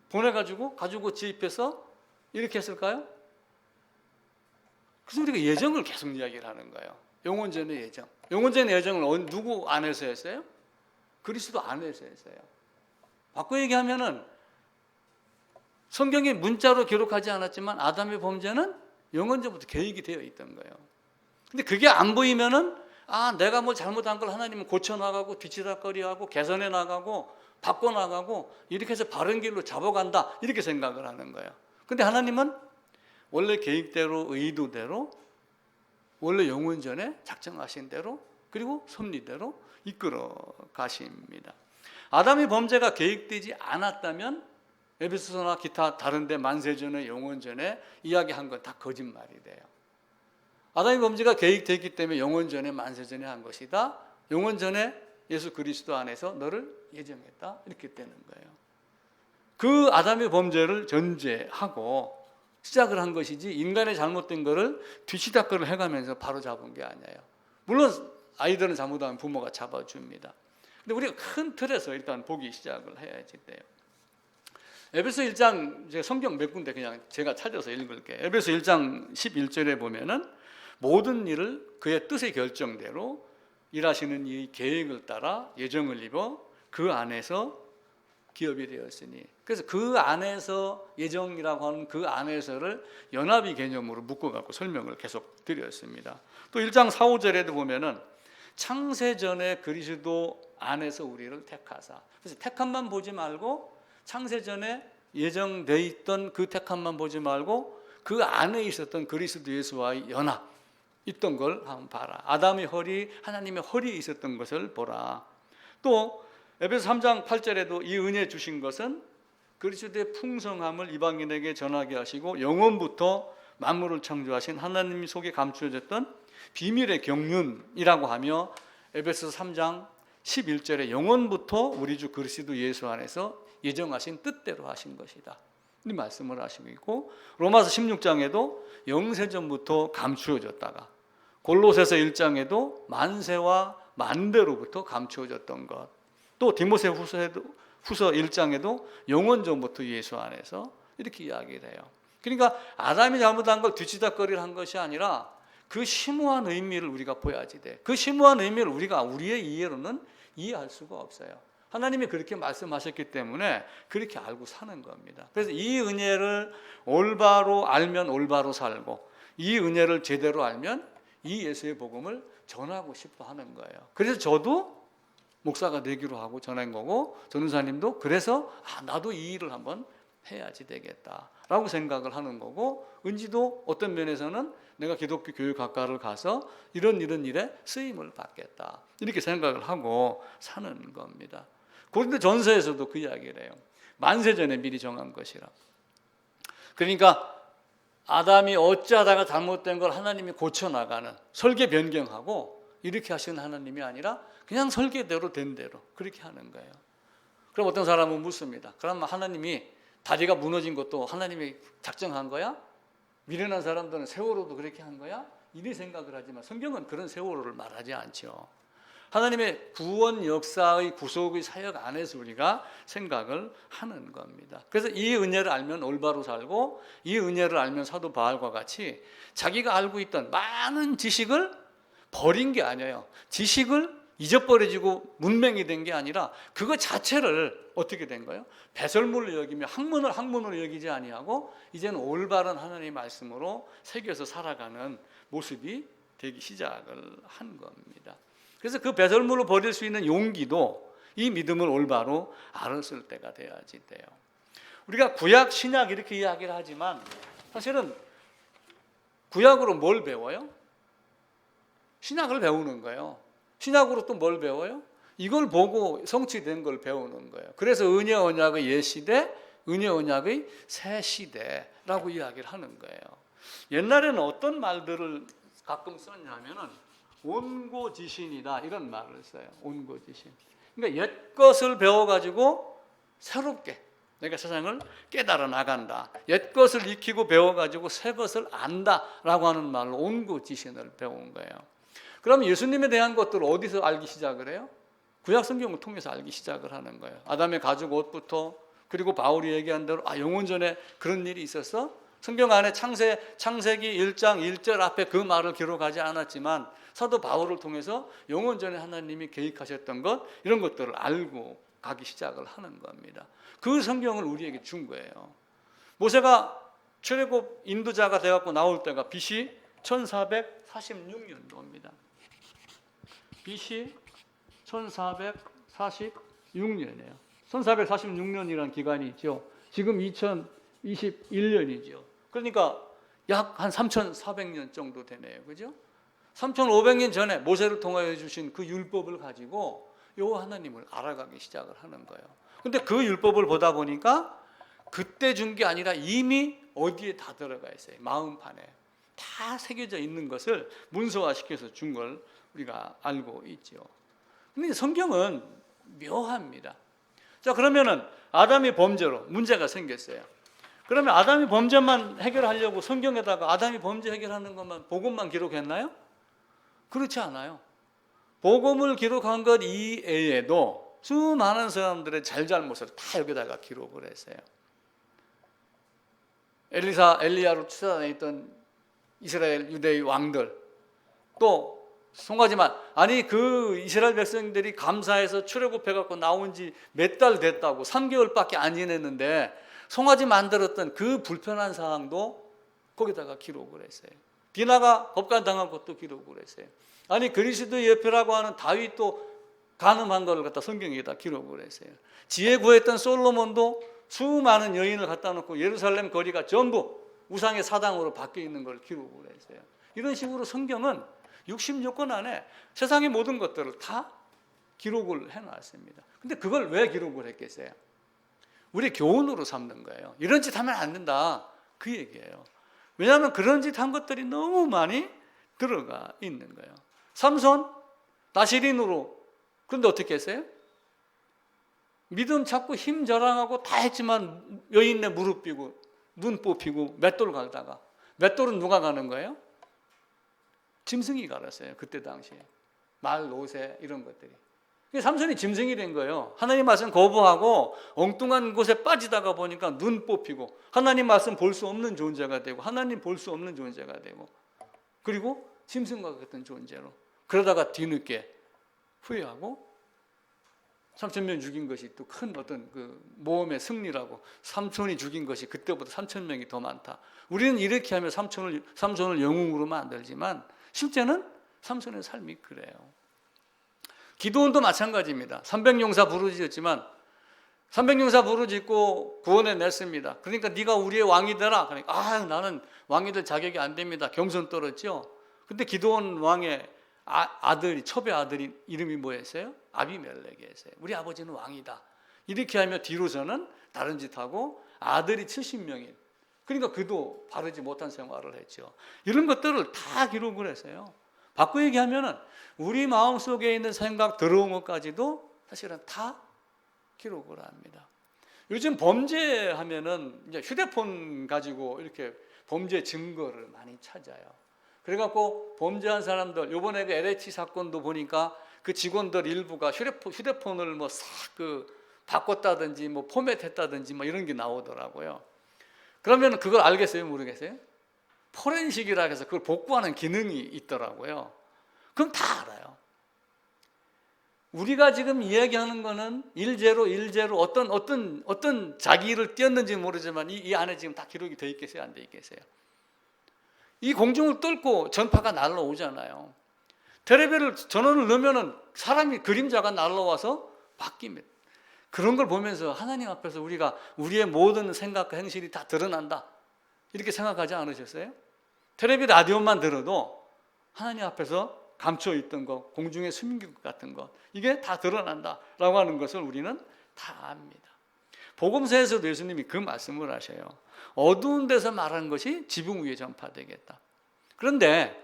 보내가지고 가지고 지입해서 이렇게 했을까요? 그래서 우리가 예정을 계속 이야기를 하는 거예요. 영원전의 예정. 영원전의 예정을 누구 안에서 했어요? 그리스도 안에서 했어요. 바꿔 얘기하면은 성경에 문자로 기록하지 않았지만 아담의 범죄는 영원전부터 계획이 되어 있던 거예요. 근데 그게 안 보이면은 내가 뭐 잘못한 걸 하나님은 고쳐나가고 뒤치다꺼리하고 개선해 나가고 바꿔나가고 이렇게 해서 바른 길로 잡아간다 이렇게 생각을 하는 거예요. 근데 하나님은 원래 계획대로 의도대로 원래 영원전에 작정하신 대로 그리고 섭리대로 이끌어 가십니다. 아담의 범죄가 계획되지 않았다면 에베소서나 기타 다른 데 만세전에 영원전에 이야기한 건 다 거짓말이 돼요. 아담의 범죄가 계획되기 때문에 영원전에 만세전에 한 것이다. 영원전에 예수 그리스도 안에서 너를 예정했다. 이렇게 되는 거예요. 그 아담의 범죄를 전제하고 시작을 한 것이지 인간의 잘못된 것을 뒤치다거리를 해가면서 바로 잡은 게 아니에요. 물론 아이들은 잘못하면 부모가 잡아줍니다. 근데 우리가 큰 틀에서 일단 보기 시작을 해야지 돼요. 에베소 1장 제가 성경 몇 군데 그냥 제가 찾아서 읽을게요. 에베소 1장 11절에 보면은 모든 일을 그의 뜻의 결정대로 일하시는 이 계획을 따라 예정을 입어 그 안에서 기업이 되었으니, 그래서 그 안에서 예정이라고 하는 그 안에서를 연합의 개념으로 묶어갖고 설명을 계속 드렸습니다. 또 1장 4, 5절에도 보면은 창세전에 그리스도 안에서 우리를 택하사, 그래서 택함만 보지 말고 창세전에 예정되어 있던 그 택함만 보지 말고 그 안에 있었던 그리스도 예수와의 연합 있던 걸 한번 봐라. 아담의 허리, 하나님의 허리에 있었던 것을 보라. 또 에베소 3장 8절에도 이 은혜 주신 것은 그리스도의 풍성함을 이방인에게 전하게 하시고 영원부터 만물을 창조하신 하나님 속에 감추어졌던 비밀의 경륜이라고 하며 에베소 3장 11절에 영원부터 우리 주 그리스도 예수 안에서 예정하신 뜻대로 하신 것이다, 이 말씀을 하시고 있고, 로마서 16장에도 영세전부터 감추어졌다가 골로새서 1장에도 만세와 만대로부터 감추어졌던 것, 또 디모데 후서 1장에도 영원전부터 예수 안에서 이렇게 이야기를 해요. 그러니까 아담이 잘못한 걸 뒤치다거리를 한 것이 아니라 그 심오한 의미를 우리가 보여야지 돼. 그 심오한 의미를 우리가 우리의 이해로는 이해할 수가 없어요. 하나님이 그렇게 말씀하셨기 때문에 그렇게 알고 사는 겁니다. 그래서 이 은혜를 올바로 알면 올바로 살고, 이 은혜를 제대로 알면 이 예수의 복음을 전하고 싶어 하는 거예요. 그래서 저도 목사가 되기로 하고 전한 거고, 전우사님도 그래서 나도 이 일을 한번 해야지 되겠다라고 생각을 하는 거고, 은지도 어떤 면에서는 내가 기독교 교육학과를 가서 이런 일에 쓰임을 받겠다 이렇게 생각을 하고 사는 겁니다. 고린도 전서에서도 그 이야기를 해요. 만세전에 미리 정한 것이라. 그러니까 아담이 어찌하다가 잘못된 걸 하나님이 고쳐나가는, 설계 변경하고 이렇게 하시는 하나님이 아니라 그냥 설계대로 된 대로 그렇게 하는 거예요. 그럼 어떤 사람은 묻습니다. 그럼 하나님이 다리가 무너진 것도 하나님이 작정한 거야? 미련한 사람들은 세월호도 그렇게 한 거야? 이리 생각을 하지만 성경은 그런 세월호를 말하지 않죠. 하나님의 구원 역사의 구속의 사역 안에서 우리가 생각을 하는 겁니다. 그래서 이 은혜를 알면 올바로 살고, 이 은혜를 알면 사도 바울과 같이 자기가 알고 있던 많은 지식을 버린 게 아니에요. 지식을 잊어버려지고 문맹이 된 게 아니라 그거 자체를 어떻게 된 거예요? 배설물로 여기며 학문으로 여기지 아니하고 이제는 올바른 하나님의 말씀으로 새겨서 살아가는 모습이 되기 시작을 한 겁니다. 그래서 그 배설물로 버릴 수 있는 용기도 이 믿음을 올바로 알았을 때가 돼야지 돼요. 우리가 구약, 신약 이렇게 이야기를 하지만 사실은 구약으로 뭘 배워요? 신약을 배우는 거예요. 신약으로 또 뭘 배워요? 이걸 보고 성취된 걸 배우는 거예요. 그래서 은혜 언약의 옛 시대, 은혜 언약의 새 시대라고 이야기를 하는 거예요. 옛날에는 어떤 말들을 가끔 썼냐면은 온고지신이다 이런 말을 써요. 온고지신. 그러니까 옛 것을 배워가지고 새롭게 내가 세상을 깨달아 나간다. 옛 것을 익히고 배워가지고 새 것을 안다라고 하는 말로 온고지신을 배운 거예요. 그럼 예수님에 대한 것들을 어디서 알기 시작을 해요? 구약 성경을 통해서 알기 시작을 하는 거예요. 아담의 가죽 옷부터, 그리고 바울이 얘기한 대로 영원전에 그런 일이 있었어? 성경 안에 창세기 1장 1절 앞에 그 말을 기록하지 않았지만 사도 바울을 통해서 영원전에 하나님이 계획하셨던 것, 이런 것들을 알고 가기 시작을 하는 겁니다. 그 성경을 우리에게 준 거예요. 모세가 출애굽 인도자가 되어갖고 나올 때가 BC 1446년도입니다. BC 1446년이에요. 1446년이라는 기간이죠. 지금 2021년이죠. 그러니까 약 한 3400년 정도 되네요. 그죠? 3,500년 전에 모세를 통하여 주신 그 율법을 가지고 여호와 하나님을 알아가기 시작을 하는 거예요. 근데 그 율법을 보다 보니까 그때 준 게 아니라 이미 어디에 다 들어가 있어요. 마음판에 다 새겨져 있는 것을 문서화시켜서 준 걸 우리가 알고 있죠. 근데 성경은 묘합니다. 자, 그러면은 아담이 범죄로 문제가 생겼어요. 그러면 아담이 범죄만 해결하려고 성경에다가 아담이 범죄 해결하는 것만 복음만 기록했나요? 그렇지 않아요. 복음을 기록한 것 이외에도 수많은 사람들의 잘잘못을 다 여기다가 기록을 했어요. 엘리야로 추산해 있던 이스라엘 유대의 왕들, 또 송아지만, 아니 그 이스라엘 백성들이 감사해서 출애굽해 갖고 나온 지 몇 달 됐다고 3개월밖에 안 지냈는데 송아지 만들었던 그 불편한 상황도 거기다가 기록을 했어요. 디나가 법관당한 것도 기록을 했어요. 아니 그리스도의 예표라고 하는 다윗도 간음한 걸 갖다 성경에다 기록을 했어요. 지혜 구했던 솔로몬도 수많은 여인을 갖다 놓고 예루살렘 거리가 전부 우상의 사당으로 바뀌어 있는 걸 기록을 했어요. 이런 식으로 성경은 66권 안에 세상의 모든 것들을 다 기록을 해놨습니다. 근데 그걸 왜 기록을 했겠어요? 우리 교훈으로 삼는 거예요. 이런 짓 하면 안 된다, 그 얘기예요. 왜냐하면 그런 짓 한 것들이 너무 많이 들어가 있는 거예요. 삼손 나시린으로, 그런데 어떻게 했어요? 믿음 찾고 힘 자랑하고 다 했지만 여인네 무릎 비고 눈 뽑히고 맷돌 갈다가, 맷돌은 누가 가는 거예요? 짐승이 갈았어요. 그때 당시에 말, 노새 이런 것들이. 삼손이 짐승이 된 거예요. 하나님 말씀 거부하고 엉뚱한 곳에 빠지다가 보니까 눈 뽑히고 하나님 말씀 볼 수 없는 존재가 되고 하나님 볼 수 없는 존재가 되고, 그리고 짐승과 같은 존재로, 그러다가 뒤늦게 후회하고 3,000명 죽인 것이 또 큰 어떤 그 모험의 승리라고, 삼손이 죽인 것이 그때보다 3,000명이 더 많다. 우리는 이렇게 하면 삼손을 영웅으로 만들지만 실제는 삼손의 삶이 그래요. 기드온도 마찬가지입니다. 300용사 부르짖었지만 300용사 부르짖고 구원해 냈습니다. 그러니까 네가 우리의 왕이 되라. 그러니까 나는 왕이 될 자격이 안 됩니다. 겸손 떨었죠. 근데 기드온 왕의 아들이, 첩의 아들이 이름이 뭐였어요? 아비멜렉이었어요. 우리 아버지는 왕이다. 이렇게 하며 뒤로서는 다른 짓하고 아들이 70명인, 그러니까 그도 바르지 못한 생활을 했죠. 이런 것들을 다 기록을 했어요. 바꿔 얘기하면은 우리 마음속에 있는 생각, 들어온 것까지도 사실은 다 기록을 합니다. 요즘 범죄하면은 이제 휴대폰 가지고 이렇게 범죄 증거를 많이 찾아요. 그래갖고 범죄한 사람들, 요번에 그 LH 사건도 보니까 그 직원들 일부가 휴대폰을 뭐 싹 그 바꿨다든지 뭐 포맷했다든지 뭐 이런 게 나오더라고요. 그러면 그걸 알겠어요? 모르겠어요? 포렌식이라 해서 그걸 복구하는 기능이 있더라고요. 그럼 다 알아요. 우리가 지금 이야기하는 거는 일제로 어떤 자기를 띄었는지 모르지만 이 안에 지금 다 기록이 돼 있겠어요? 안 돼 있겠어요? 이 공중을 뚫고 전파가 날라오잖아요. 텔레비를 전원을 넣으면은 사람이, 그림자가 날라와서 바뀝니다. 그런 걸 보면서 하나님 앞에서 우리가 우리의 모든 생각과 행실이 다 드러난다, 이렇게 생각하지 않으셨어요? 텔레비 라디오만 들어도 하나님 앞에서 감춰 있던 것, 공중에 숨긴 것 같은 것, 이게 다 드러난다라고 하는 것을 우리는 다 압니다. 복음서에서도 예수님이 그 말씀을 하셔요. 어두운 데서 말하는 것이 지붕 위에 전파되겠다. 그런데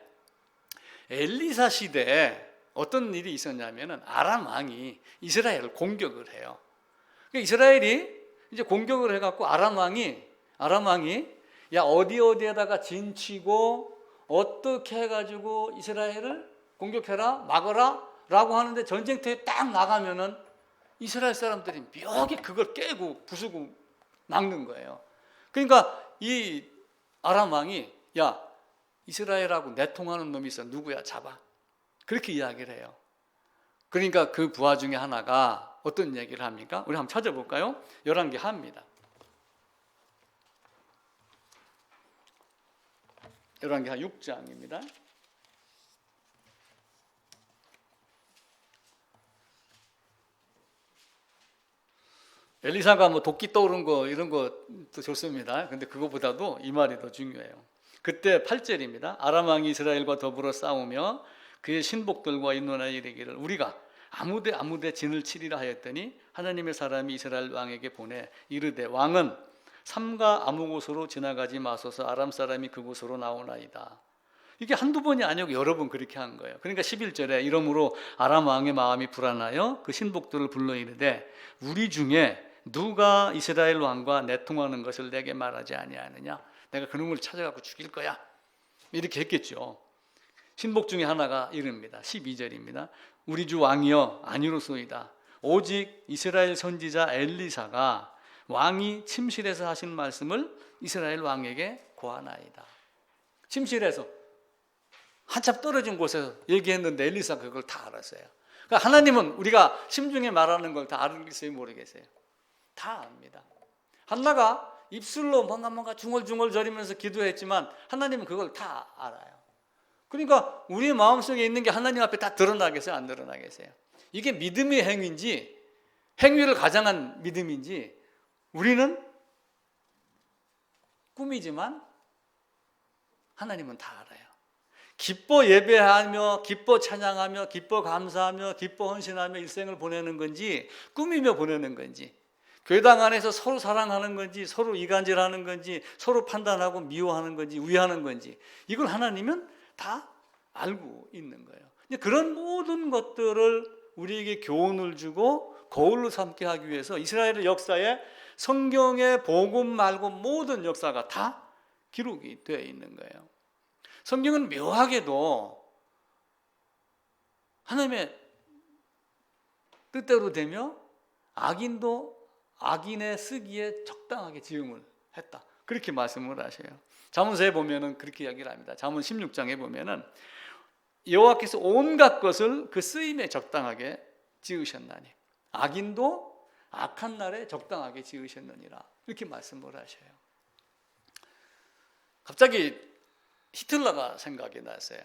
엘리사 시대에 어떤 일이 있었냐면은 아람 왕이 이스라엘을 공격을 해요. 이스라엘이 이제 공격을 해갖고 아람 왕이 야 어디에다가 진치고 어떻게 해가지고 이스라엘을 공격해라, 막아라 라고 하는데, 전쟁터에 딱 나가면은 이스라엘 사람들이 묘하게 그걸 깨고 부수고 막는 거예요. 그러니까 이 아람 왕이 야 이스라엘하고 내통하는 놈이 있어, 누구야, 잡아, 그렇게 이야기를 해요. 그러니까 그 부하 중에 하나가 어떤 얘기를 합니까? 우리 한번 찾아볼까요? 11개 합니다. 11개 6장입니다. 엘리사가 뭐 도끼 떠오른 거 이런 것도 좋습니다. 근데 그거보다도 이 말이 더 중요해요. 그때 8절입니다. 아람 왕이 이스라엘과 더불어 싸우며 그의 신복들과 인노하여 이르기를 우리가 아무데 진을 치리라 하였더니 하나님의 사람이 이스라엘 왕에게 보내 이르되 왕은 삼가 아무 곳으로 지나가지 마소서 아람 사람이 그곳으로 나오나이다. 이게 한두 번이 아니고 여러 번 그렇게 한 거예요. 그러니까 11절에 이러므로 아람 왕의 마음이 불안하여 그 신복들을 불러 이르되 우리 중에 누가 이스라엘 왕과 내통하는 것을 내게 말하지 아니하느냐. 내가 그놈을 찾아가고 죽일 거야. 이렇게 했겠죠. 신복 중에 하나가 이릅니다. 12절입니다. 우리 주 왕이여 아니로소이다. 오직 이스라엘 선지자 엘리사가 왕이 침실에서 하신 말씀을 이스라엘 왕에게 고하나이다. 침실에서 한참 떨어진 곳에서 얘기했는데 엘리사가 그걸 다 알았어요. 그러니까 하나님은 우리가 심중에 말하는 걸 다 알겠어요, 모르겠어요? 다 압니다. 한나가 입술로 뭔가 중얼중얼거리면서 기도했지만 하나님은 그걸 다 알아요. 그러니까 우리의 마음속에 있는 게 하나님 앞에 다 드러나겠어요? 안 드러나겠어요? 이게 믿음의 행위인지 행위를 가장한 믿음인지 우리는 꿈이지만 하나님은 다 알아요. 기뻐 예배하며 기뻐 찬양하며 기뻐 감사하며 기뻐 헌신하며 일생을 보내는 건지 꿈이며 보내는 건지 교회당 안에서 서로 사랑하는 건지 서로 이간질하는 건지 서로 판단하고 미워하는 건지 위하는 건지 이걸 하나님은 다 알고 있는 거예요. 그런 모든 것들을 우리에게 교훈을 주고 거울로 삼게 하기 위해서 이스라엘의 역사에 성경의 복음 말고 모든 역사가 다 기록이 되어 있는 거예요. 성경은 묘하게도 하나님의 뜻대로 되며 악인도 악인의 쓰기에 적당하게 지음을 했다. 그렇게 말씀을 하셔요. 잠언서에 보면은 그렇게 이야기를 합니다. 잠언 16장에 보면은 여호와께서 온갖 것을 그 쓰임에 적당하게 지으셨나니 악인도 악한 날에 적당하게 지으셨느니라. 이렇게 말씀을 하셔요. 갑자기 히틀러가 생각이 났어요.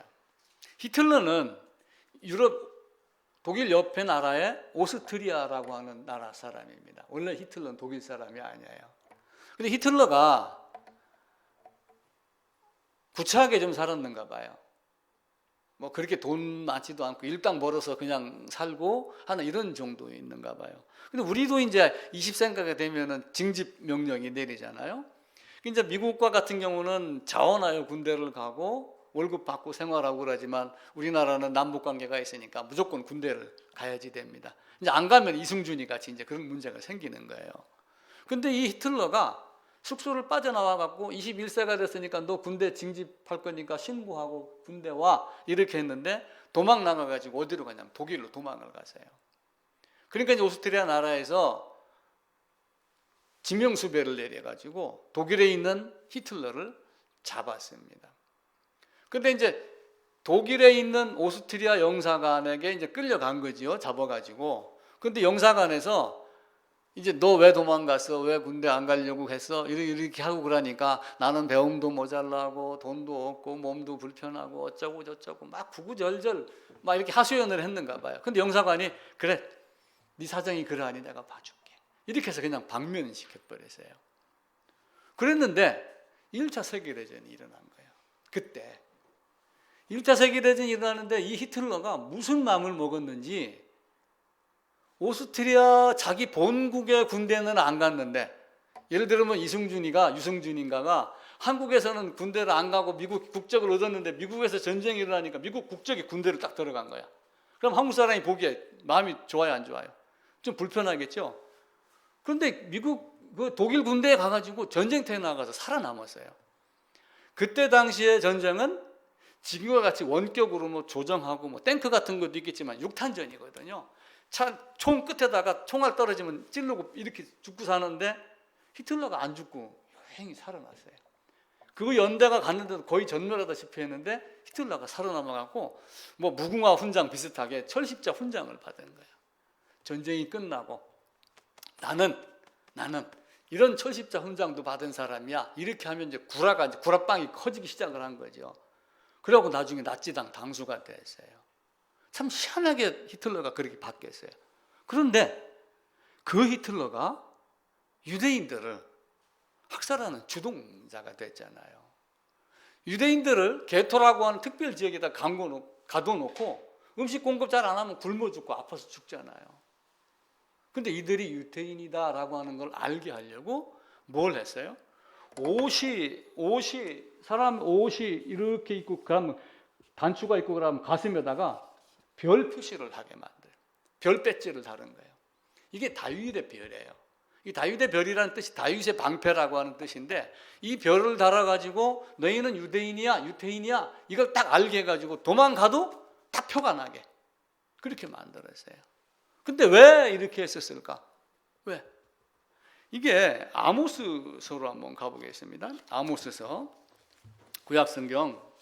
히틀러는 유럽 독일 옆에 나라의 오스트리아라고 하는 나라 사람입니다. 원래 히틀러는 독일 사람이 아니에요. 근데 히틀러가 구차하게 좀 살았는가 봐요. 뭐 그렇게 돈 많지도 않고 일당 벌어서 그냥 살고 하는 이런 정도 있는가 봐요. 근데 우리도 이제 20세가 되면은 징집 명령이 내리잖아요. 이제 미국과 같은 경우는 자원하여 군대를 가고 월급 받고 생활하고 그러지만 우리나라는 남북 관계가 있으니까 무조건 군대를 가야지 됩니다. 이제 안 가면 이승준이 같이 이제 그런 문제가 생기는 거예요. 근데 이 히틀러가 숙소를 빠져나와 갖고 21세가 됐으니까 너 군대 징집할 거니까 신고하고 군대 와 이렇게 했는데 도망 나가 가지고 어디로 가냐면 독일로 도망을 가세요. 그러니까 이제 오스트리아 나라에서 지명수배를 내려 가지고 독일에 있는 히틀러를 잡았습니다. 근데 이제 독일에 있는 오스트리아 영사관에게 이제 끌려간 거지요. 잡아가지고. 근데 영사관에서 이제 너 왜 도망갔어? 왜 군대 안 가려고 했어? 이렇게 하고 그러니까 나는 배움도 모자라고 돈도 없고 몸도 불편하고 어쩌고 저쩌고 막 구구절절 막 이렇게 하소연을 했는가 봐요. 근데 영사관이 그래 네 사정이 그러하니 내가 봐줄게. 이렇게 해서 그냥 방면시켜버렸어요. 그랬는데 1차 세계대전이 일어난 거예요. 그때 1차 세계대전이 일어나는데 이 히틀러가 무슨 마음을 먹었는지 오스트리아 자기 본국의 군대는 안 갔는데 예를 들면 유승준인가가 한국에서는 군대를 안 가고 미국 국적을 얻었는데 미국에서 전쟁이 일어나니까 미국 국적이 군대를 딱 들어간 거야. 그럼 한국 사람이 보기에 마음이 좋아요, 안 좋아요? 좀 불편하겠죠? 그런데 그 독일 군대에 가가지고 전쟁터에 나가서 살아남았어요. 그때 당시의 전쟁은 지금과 같이 원격으로 뭐 조정하고 뭐 탱크 같은 것도 있겠지만 육탄전이거든요. 총 끝에다가 총알 떨어지면 찌르고 이렇게 죽고 사는데 히틀러가 안 죽고 여행이 살아났어요. 그 연대가 갔는데도 거의 전멸하다시피 했는데 히틀러가 살아남아갖고 뭐 무궁화 훈장 비슷하게 철십자 훈장을 받은 거예요. 전쟁이 끝나고 나는 이런 철십자 훈장도 받은 사람이야. 이렇게 하면 이제 구라빵이 커지기 시작을 한 거죠. 그러고 나중에 나치당 당수가 됐어요. 참 희한하게 히틀러가 그렇게 바뀌었어요. 그런데 그 히틀러가 유대인들을 학살하는 주동자가 됐잖아요. 유대인들을 게토라고 하는 특별 지역에다 가둬놓고 음식 공급 잘 안 하면 굶어 죽고 아파서 죽잖아요. 근데 이들이 유대인이다라고 하는 걸 알게 하려고 뭘 했어요? 사람 옷이 이렇게 있고 그러면 단추가 있고 그러면 가슴에다가 별 표시를 하게 만들어요. 별 배지를 다른 거예요. 이게 다윗의 별이에요. 이 다윗의 별이라는 뜻이 다윗의 방패라고 하는 뜻인데, 이 별을 달아가지고 너희는 유대인이야 유태인이야 이걸 딱 알게 해가지고 도망가도 딱 표가 나게 그렇게 만들었어요. 근데 왜 이렇게 했었을까? 왜? 이게 아모스서로 한번 가보겠습니다. 아모스서 구약성경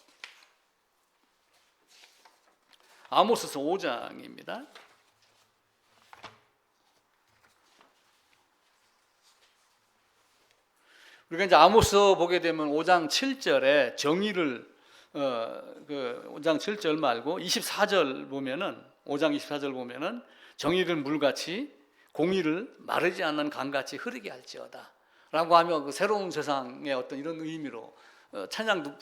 아모스서 5장입니다. 우리가 이제 아모스 보게 되면 5장 7절에 정의를 5장 7절 말고 24절 보면은 5장 24절 보면은 정의를 물같이 공의를 마르지 않는 강같이 흐르게 할지어다 라고 하며 그 새로운 세상의 어떤 이런 의미로 찬양도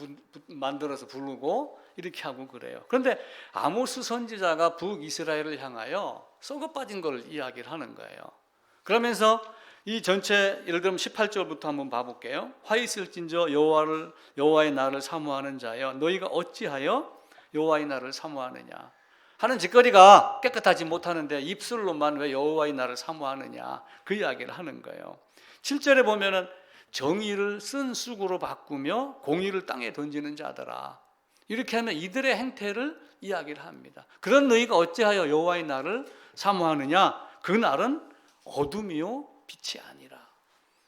만들어서 부르고 이렇게 하고 그래요. 그런데 아모스 선지자가 북이스라엘을 향하여 썩어 빠진 걸 이야기를 하는 거예요. 그러면서 이 전체 예를 들면 18절부터 한번 봐볼게요. 화 있을진저 여호와의 날을 사모하는 자여 너희가 어찌하여 여호와의 날을 사모하느냐. 하는 짓거리가 깨끗하지 못하는데 입술로만 왜 여호와의 날을 사모하느냐 그 이야기를 하는 거예요. 7절에 보면은 정의를 쓴 쑥으로 바꾸며 공의를 땅에 던지는 자들아 이렇게 하면 이들의 행태를 이야기를 합니다. 그런 너희가 어찌하여 여호와의 날을 사모하느냐. 그 날은 어둠이요 빛이 아니라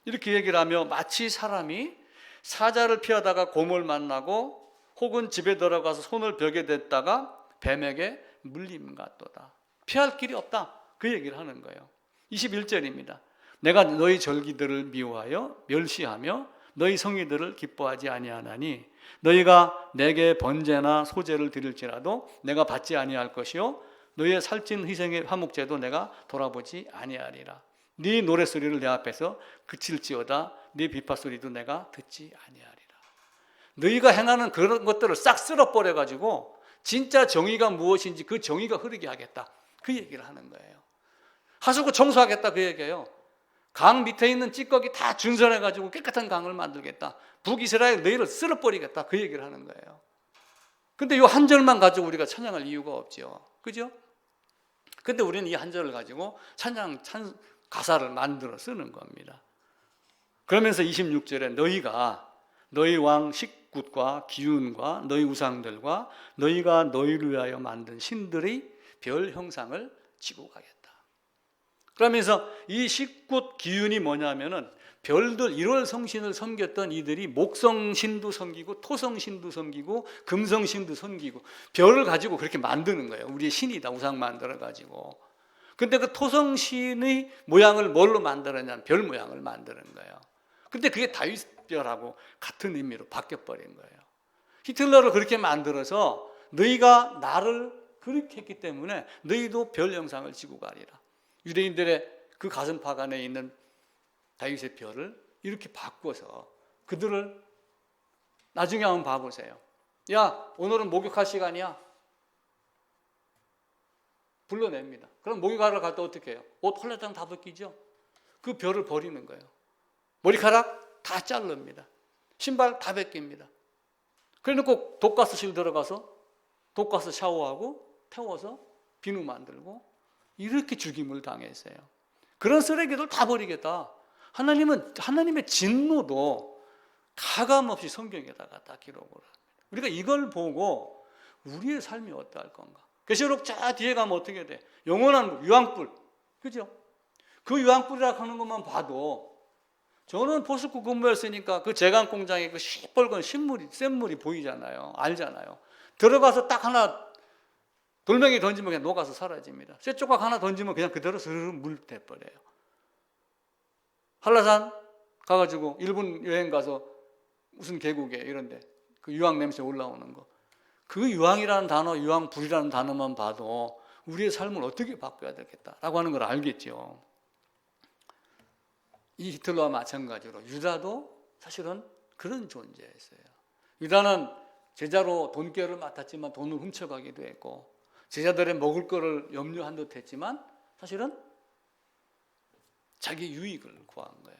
이렇게 얘기를 하며 마치 사람이 사자를 피하다가 곰을 만나고 혹은 집에 들어가서 손을 벽에 댔다가 뱀에게 물림 같도다. 피할 길이 없다 그 얘기를 하는 거예요. 21절입니다. 내가 너희 절기들을 미워하여 멸시하며 너희 성의들을 기뻐하지 아니하나니 너희가 내게 번제나 소제를 드릴지라도 내가 받지 아니할 것이요 너희의 살찐 희생의 화목제도 내가 돌아보지 아니하리라. 네 노랫소리를 내 앞에서 그칠지어다 네 비파소리도 내가 듣지 아니하리라. 너희가 행하는 그런 것들을 싹 쓸어버려가지고 진짜 정의가 무엇인지 그 정의가 흐르게 하겠다 그 얘기를 하는 거예요. 하수구 청소하겠다 그 얘기예요. 강 밑에 있는 찌꺼기 다 준설해가지고 깨끗한 강을 만들겠다. 북이스라엘 너희를 쓸어버리겠다 그 얘기를 하는 거예요. 근데 이 한 절만 가지고 우리가 찬양할 이유가 없죠. 그죠? 근데 우리는 이 한 절을 가지고 찬양 가사를 만들어 쓰는 겁니다. 그러면서 26절에 너희가 너희 왕 식굿과 기운과 너희 우상들과 너희가 너희를 위하여 만든 신들의 별 형상을 지고 가겠다. 그러면서 이 식굿 기운이 뭐냐면은 별들 1월 성신을 섬겼던 이들이 목성신도 섬기고 토성신도 섬기고 금성신도 섬기고 별을 가지고 그렇게 만드는 거예요. 우리의 신이다 우상 만들어 가지고. 근데 그 토성신의 모양을 뭘로 만들었냐면 별 모양을 만드는 거예요. 근데 그게 다윗별하고 같은 의미로 바뀌어버린 거예요. 히틀러를 그렇게 만들어서 너희가 나를 그렇게 했기 때문에 너희도 별 형상을 지고 가리라. 유대인들의 그 가슴팍 안에 있는 다윗의 별을 이렇게 바꿔서 그들을 나중에 한번 봐보세요. 야 오늘은 목욕할 시간이야. 불러냅니다. 그럼 목욕하러 갈 때 어떻게 해요? 옷 홀라당 다 벗기죠. 그 별을 버리는 거예요. 머리카락 다 자릅니다. 신발 다 벗깁니다. 그래놓고 독가스실 들어가서 독가스 샤워하고 태워서 비누 만들고 이렇게 죽임을 당했어요. 그런 쓰레기들 다 버리겠다. 하나님은 하나님의 진노도 가감없이 성경에다가 다 기록을 합니다. 우리가 이걸 보고 우리의 삶이 어떠할 건가? 계시록 저 뒤에 가면 어떻게 돼? 영원한 유황불, 그죠? 그 유황불이라고 하는 것만 봐도 저는 포스코 근무했으니까 그 제강 공장에 그 시뻘건 샘물이 보이잖아요. 알잖아요. 들어가서 딱 하나 돌멩이 던지면 그냥 녹아서 사라집니다. 쇠조각 하나 던지면 그냥 그대로 스르르 물 돼버려요. 한라산 가가지고 일본 여행 가서 무슨 계곡에 이런데 그 유황 냄새 올라오는 거. 그 유황이라는 단어, 유황불이라는 단어만 봐도 우리의 삶을 어떻게 바꿔야 되겠다라고 하는 걸 알겠죠. 이 히틀러와 마찬가지로 유다도 사실은 그런 존재였어요. 유다는 제자로 돈깨를 맡았지만 돈을 훔쳐가기도 했고 제자들의 먹을 거를 염려한 듯 했지만 사실은 자기 유익을 구한 거예요.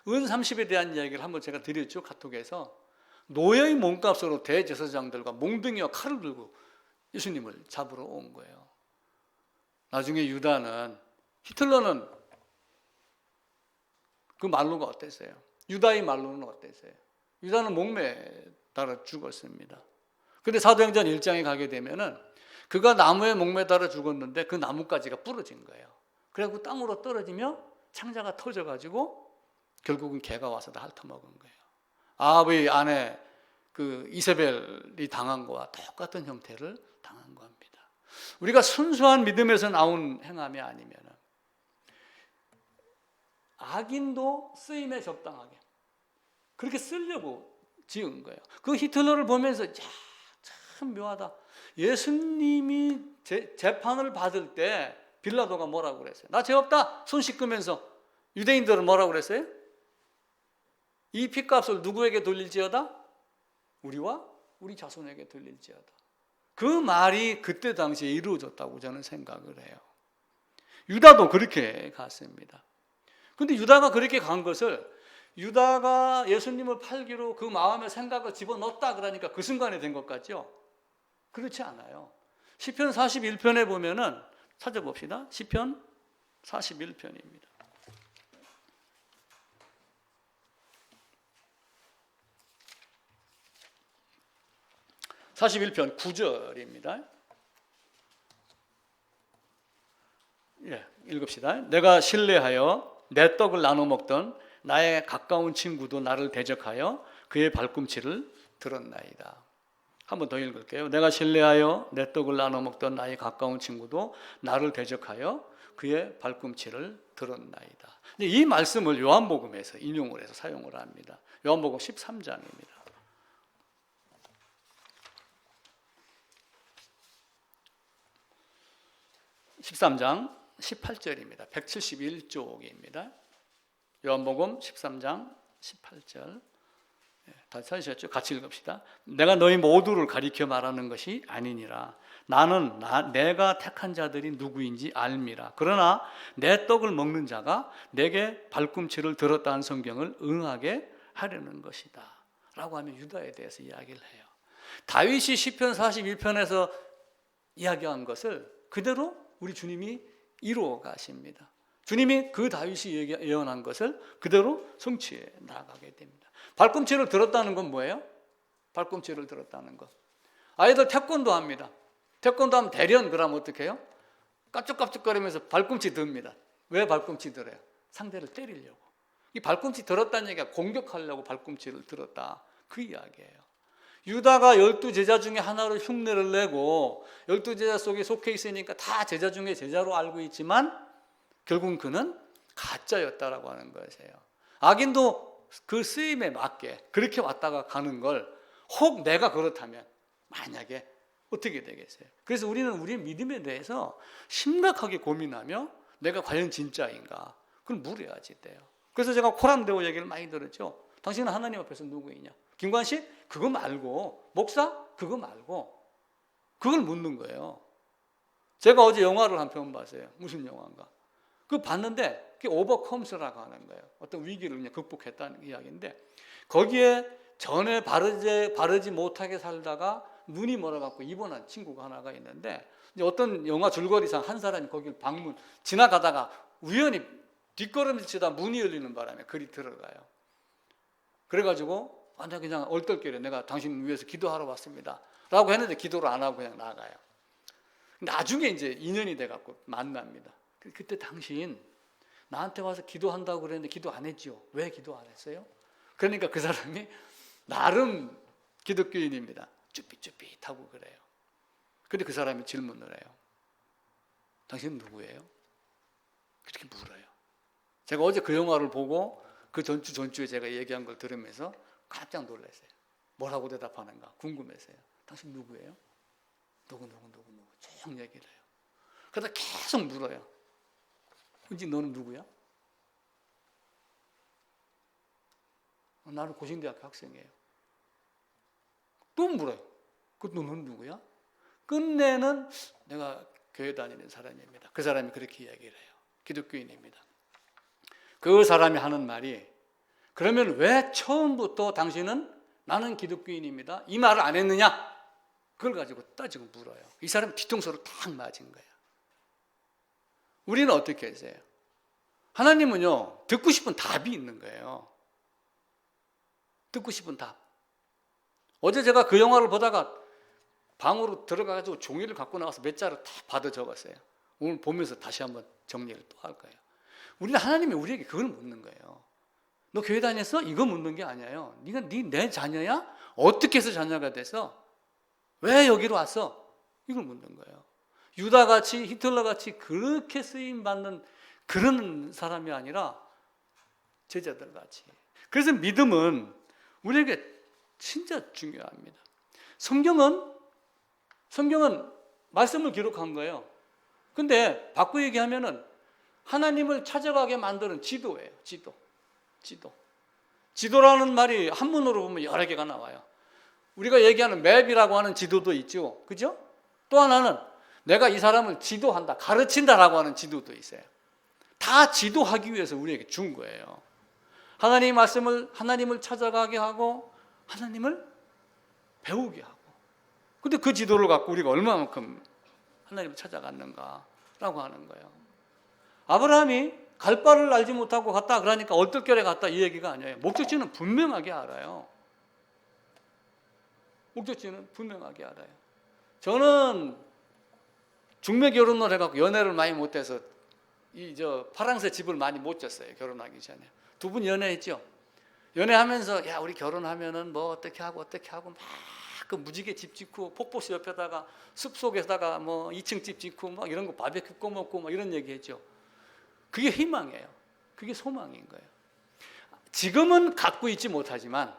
은 30에 대한 이야기를 한번 제가 드렸죠. 카톡에서. 노예의 몸값으로 대제사장들과 몽둥이와 칼을 들고 예수님을 잡으러 온 거예요. 나중에 유다는, 히틀러는 그 말로가 어땠어요? 유다의 말로는 어땠어요? 유다는 목매에 달아 죽었습니다. 근데 사도행전 1장에 가게 되면은 그가 나무에 목매달아 죽었는데 그 나뭇가지가 부러진 거예요. 그래갖고 땅으로 떨어지며 창자가 터져가지고 결국은 개가 와서 다 핥아먹은 거예요. 아합의 아내 그 이세벨이 당한 거와 똑같은 형태를 당한 겁니다. 우리가 순수한 믿음에서 나온 행함이 아니면 악인도 쓰임에 적당하게 그렇게 쓰려고 지은 거예요. 그 히틀러를 보면서 참 묘하다. 예수님이 재판을 받을 때 빌라도가 뭐라고 그랬어요? 나 죄 없다. 손 씻으면서 유대인들은 뭐라고 그랬어요? 이 핏값을 누구에게 돌릴지어다? 우리와 우리 자손에게 돌릴지어다. 그 말이 그때 당시에 이루어졌다고 저는 생각을 해요. 유다도 그렇게 갔습니다. 근데 유다가 그렇게 간 것을 유다가 예수님을 팔기로 그 마음의 생각을 집어넣었다 그러니까 그 순간에 된 것 같죠? 그렇지 않아요. 시편 41편에 보면은 찾아봅시다. 시편 41편입니다. (41편) 9절입니다. 예, 읽읍시다. 내가 신뢰하여 내 떡을 나눠 먹던 나의 가까운 친구도 나를 대적하여 그의 발꿈치를 들었나이다. 한 번 더 읽을게요. 내가 신뢰하여 내 떡을 나눠 먹던 나의 가까운 친구도 나를 대적하여 그의 발꿈치를 들었나이다. 이 말씀을 요한복음에서 인용을 해서 사용을 합니다. 요한복음 13장입니다. 13장 18절입니다. 171쪽입니다. 요한복음 13장 18절. 다 찾으셨죠? 같이 읽읍시다. 내가 너희 모두를 가리켜 말하는 것이 아니니라. 나는 내가 택한 자들이 누구인지 알미라. 그러나 내 떡을 먹는 자가 내게 발꿈치를 들었다는 성경을 응하게 하려는 것이다 라고 하며 유다에 대해서 이야기를 해요. 다윗이 시편 41편에서 이야기한 것을 그대로 우리 주님이 이루어 가십니다. 주님이 그 다윗이 예언한 것을 그대로 성취해 나가게 됩니다. 발꿈치를 들었다는 건 뭐예요? 발꿈치를 들었다는 것. 아이들 태권도 합니다. 태권도 하면 대련 그러면 어떻게 해요? 깝죽깝죽거리면서 발꿈치 듭니다. 왜 발꿈치 들어요? 상대를 때리려고. 이 발꿈치 들었다는 얘기가 공격하려고 발꿈치를 들었다. 그 이야기예요. 유다가 12제자 중에 하나로 흉내를 내고 12제자 속에 속해 있으니까 다 제자 중에 제자로 알고 있지만 결국은 그는 가짜였다라고 하는 것이에요. 악인도 그 쓰임에 맞게 그렇게 왔다가 가는 걸 혹 내가 그렇다면 만약에 어떻게 되겠어요? 그래서 우리는 우리의 믿음에 대해서 심각하게 고민하며 내가 과연 진짜인가? 그걸 물어야지 돼요. 그래서 제가 코람데오 얘기를 많이 들었죠. 당신은 하나님 앞에서 누구이냐? 김관식? 그거 말고 목사? 그거 말고 그걸 묻는 거예요. 제가 어제 영화를 한 편 봤어요. 무슨 영화인가? 그거 봤는데 그게 오버컴스라고 하는 거예요. 어떤 위기를 그냥 극복했다는 이야기인데 거기에 전에 바르지 못하게 살다가 눈이 멀어갖고 입원한 친구가 하나가 있는데 이제 어떤 영화 줄거리상 한 사람이 거길 지나가다가 우연히 뒷걸음질 치다 문이 열리는 바람에 글이 들어가요. 그래가지고 나 그냥 얼떨결에 내가 당신 위해서 기도하러 왔습니다 라고 했는데 기도를 안 하고 그냥 나가요. 나중에 이제 인연이 돼갖고 만납니다. 그때 당신 나한테 와서 기도한다고 그랬는데 기도 안 했죠? 왜 기도 안 했어요? 그러니까 그 사람이 나름 기독교인입니다. 쭈삣쭈삣하고 그래요. 근데 그 사람이 질문을 해요. 당신은 누구예요? 그렇게 물어요. 제가 어제 그 영화를 보고 그 전주에 제가 얘기한 걸 들으면서 깜짝 놀랐어요. 뭐라고 대답하는가 궁금했어요. 당신 누구예요? 누구 쭉 얘기를 해요. 그러다 계속 물어요. 은지 너는 누구야? 나는 고신대학교 학생이에요. 또 물어요. 너는 누구야? 끝내는 내가 교회 다니는 사람입니다. 그 사람이 그렇게 이야기를 해요. 기독교인입니다. 그 사람이 하는 말이, 그러면 왜 처음부터 당신은 나는 기독교인입니다, 이 말을 안 했느냐? 그걸 가지고 따지고 물어요. 이 사람이 뒤통수로 탁 맞은 거예요. 우리는 어떻게 했어요? 하나님은요, 듣고 싶은 답이 있는 거예요. 듣고 싶은 답. 어제 제가 그 영화를 보다가 방으로 들어가가지고 종이를 갖고 나와서 몇 자를 다 받아 적었어요. 오늘 보면서 다시 한번 정리를 또 할 거예요. 우리는 하나님이 우리에게 그걸 묻는 거예요. 너 교회 다녔어? 이거 묻는 게 아니에요. 네가 내 자녀야? 어떻게 해서 자녀가 돼서? 왜 여기로 왔어? 이걸 묻는 거예요. 유다같이 히틀러같이 그렇게 쓰임받는 그런 사람이 아니라 제자들같이. 그래서 믿음은 우리에게 진짜 중요합니다. 성경은 말씀을 기록한 거예요. 근데 바꿔 얘기하면은 하나님을 찾아가게 만드는 지도예요. 지도라는 말이 한문으로 보면 여러 개가 나와요. 우리가 얘기하는 맵이라고 하는 지도도 있죠. 그죠? 또 하나는 내가 이 사람을 지도한다, 가르친다라고 하는 지도도 있어요. 다 지도하기 위해서 우리에게 준 거예요. 하나님의 말씀을, 하나님을 찾아가게 하고 하나님을 배우게 하고. 근데 그 지도를 갖고 우리가 얼마만큼 하나님을 찾아갔는가라고 하는 거예요. 아브라함이 갈 바를 알지 못하고 갔다, 그러니까 얼떨결에 갔다, 이 얘기가 아니에요. 목적지는 분명하게 알아요. 목적지는 분명하게 알아요. 저는 중매 결혼을 해갖고 연애를 많이 못해서 파랑새 집을 많이 못 졌어요. 결혼하기 전에. 두 분 연애했죠? 연애하면서 야 우리 결혼하면은 뭐 어떻게 하고 막 그 무지개 집 짓고 폭포수 옆에다가 숲속에다가 뭐 2층 집 짓고 막 이런 거 바베큐 구워 먹고 막 이런 얘기했죠. 그게 희망이에요. 그게 소망인 거예요. 지금은 갖고 있지 못하지만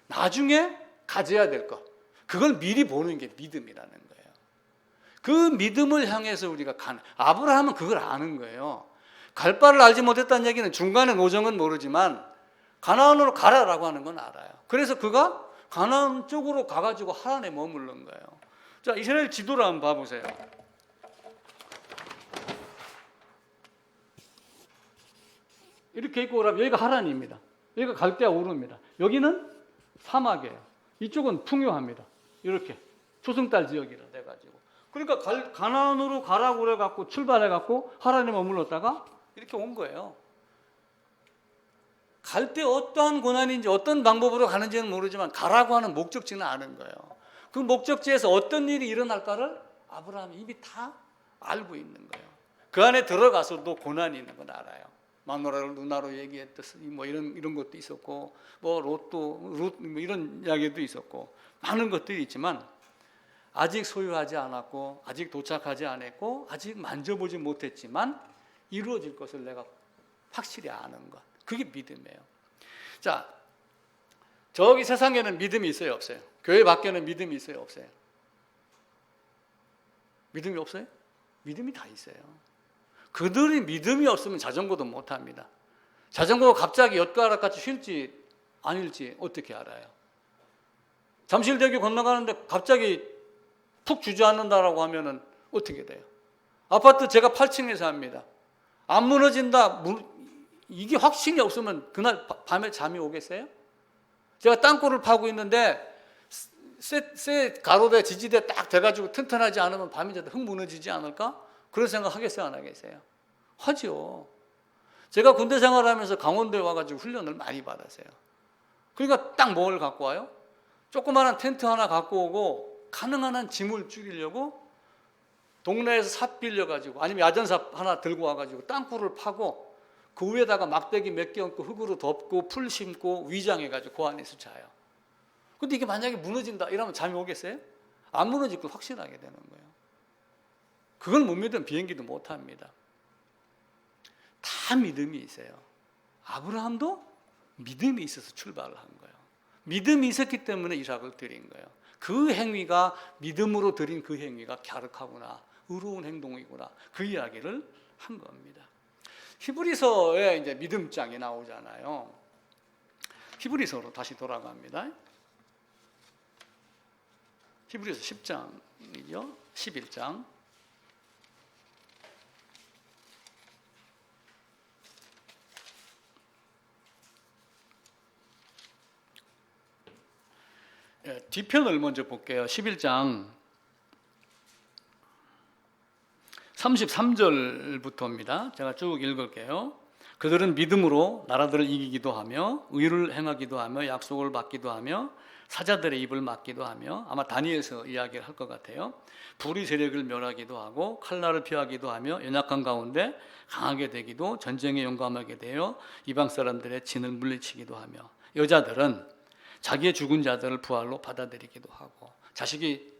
나중에 가져야 될 것, 그걸 미리 보는 게 믿음이라는 거예요. 그 믿음을 향해서 우리가 아브라함은 그걸 아는 거예요. 갈 바를 알지 못했다는 얘기는 중간에 노정은 모르지만 가나안으로 가라라고 하는 건 알아요. 그래서 그가 가나안 쪽으로 가가지고 하란에 머무른 거예요. 자, 이스라엘 지도를 한번 봐보세요. 이렇게 있고 그러면 여기가 하란입니다. 여기가 갈대아 우르입니다. 여기는 사막이에요. 이쪽은 풍요합니다. 이렇게 초승달 지역이라 돼가지고. 그러니까 가나안으로 가라고 그래갖고 출발해갖고 하란에 머물렀다가 이렇게 온 거예요. 갈 때 어떠한 고난인지 어떤 방법으로 가는지는 모르지만 가라고 하는 목적지는 아는 거예요. 그 목적지에서 어떤 일이 일어날까를 아브라함이 이미 다 알고 있는 거예요. 그 안에 들어가서도 고난이 있는 건 알아요. 마누라를 누나로 얘기했듯이 뭐 이런 것도 있었고, 뭐 룻 뭐 이런 이야기도 있었고, 많은 것들이 있지만 아직 소유하지 않았고, 아직 도착하지 않았고, 아직 만져보지 못했지만 이루어질 것을 내가 확실히 아는 것, 그게 믿음이에요. 자, 저기 세상에는 믿음이 있어요, 없어요? 교회 밖에는 믿음이 있어요, 없어요? 믿음이 없어요? 믿음이 다 있어요. 그들이 믿음이 없으면 자전거도 못합니다. 자전거가 갑자기 엿가락같이 휠지 아닐지 어떻게 알아요? 잠실대교 건너가는데 갑자기 푹 주저앉는다라고 하면은 어떻게 돼요? 아파트 제가 8층에 삽니다. 안 무너진다, 이게 확신이 없으면 그날 밤에 잠이 오겠어요? 제가 땅굴을 파고 있는데 쇠 가로대 지지대 딱 돼가지고 튼튼하지 않으면 밤이 되다 흙 무너지지 않을까? 그런 생각 하겠어요, 안 하겠어요? 하죠. 제가 군대 생활하면서 강원도에 와가지고 훈련을 많이 받았어요. 그러니까 딱 뭘 갖고 와요? 조그마한 텐트 하나 갖고 오고 가능한 한 짐을 줄이려고 동네에서 삽 빌려가지고 아니면 야전삽 하나 들고 와가지고 땅굴을 파고 그 위에다가 막대기 몇 개 얹고 흙으로 덮고 풀 심고 위장해가지고 그 안에서 자요. 근데 이게 만약에 무너진다 이러면 잠이 오겠어요? 안 무너질 걸 확신하게 되는 거예요. 그걸 못 믿으면 비행기도 못 합니다. 다 믿음이 있어요. 아브라함도 믿음이 있어서 출발을 한 거예요. 믿음이 있었기 때문에 이삭을 드린 거예요. 그 행위가 믿음으로 드린 그 행위가 갸륵하구나, 의로운 행동이구나, 그 이야기를 한 겁니다. 히브리서에 이제 믿음장이 나오잖아요. 히브리서로 다시 돌아갑니다. 히브리서 10장이죠. 11장. 뒤편을 먼저 볼게요. 11장 33절부터입니다. 제가 쭉 읽을게요. 그들은 믿음으로 나라들을 이기기도 하며 의를 행하기도 하며 약속을 받기도 하며 사자들의 입을 막기도 하며, 아마 다니엘서 이야기를 할 것 같아요. 불의 세력을 멸하기도 하고 칼날을 피하기도 하며 연약한 가운데 강하게 되기도, 전쟁에 용감하게 되어 이방 사람들의 진을 물리치기도 하며, 여자들은 자기의 죽은 자들을 부활로 받아들이기도 하고, 자식이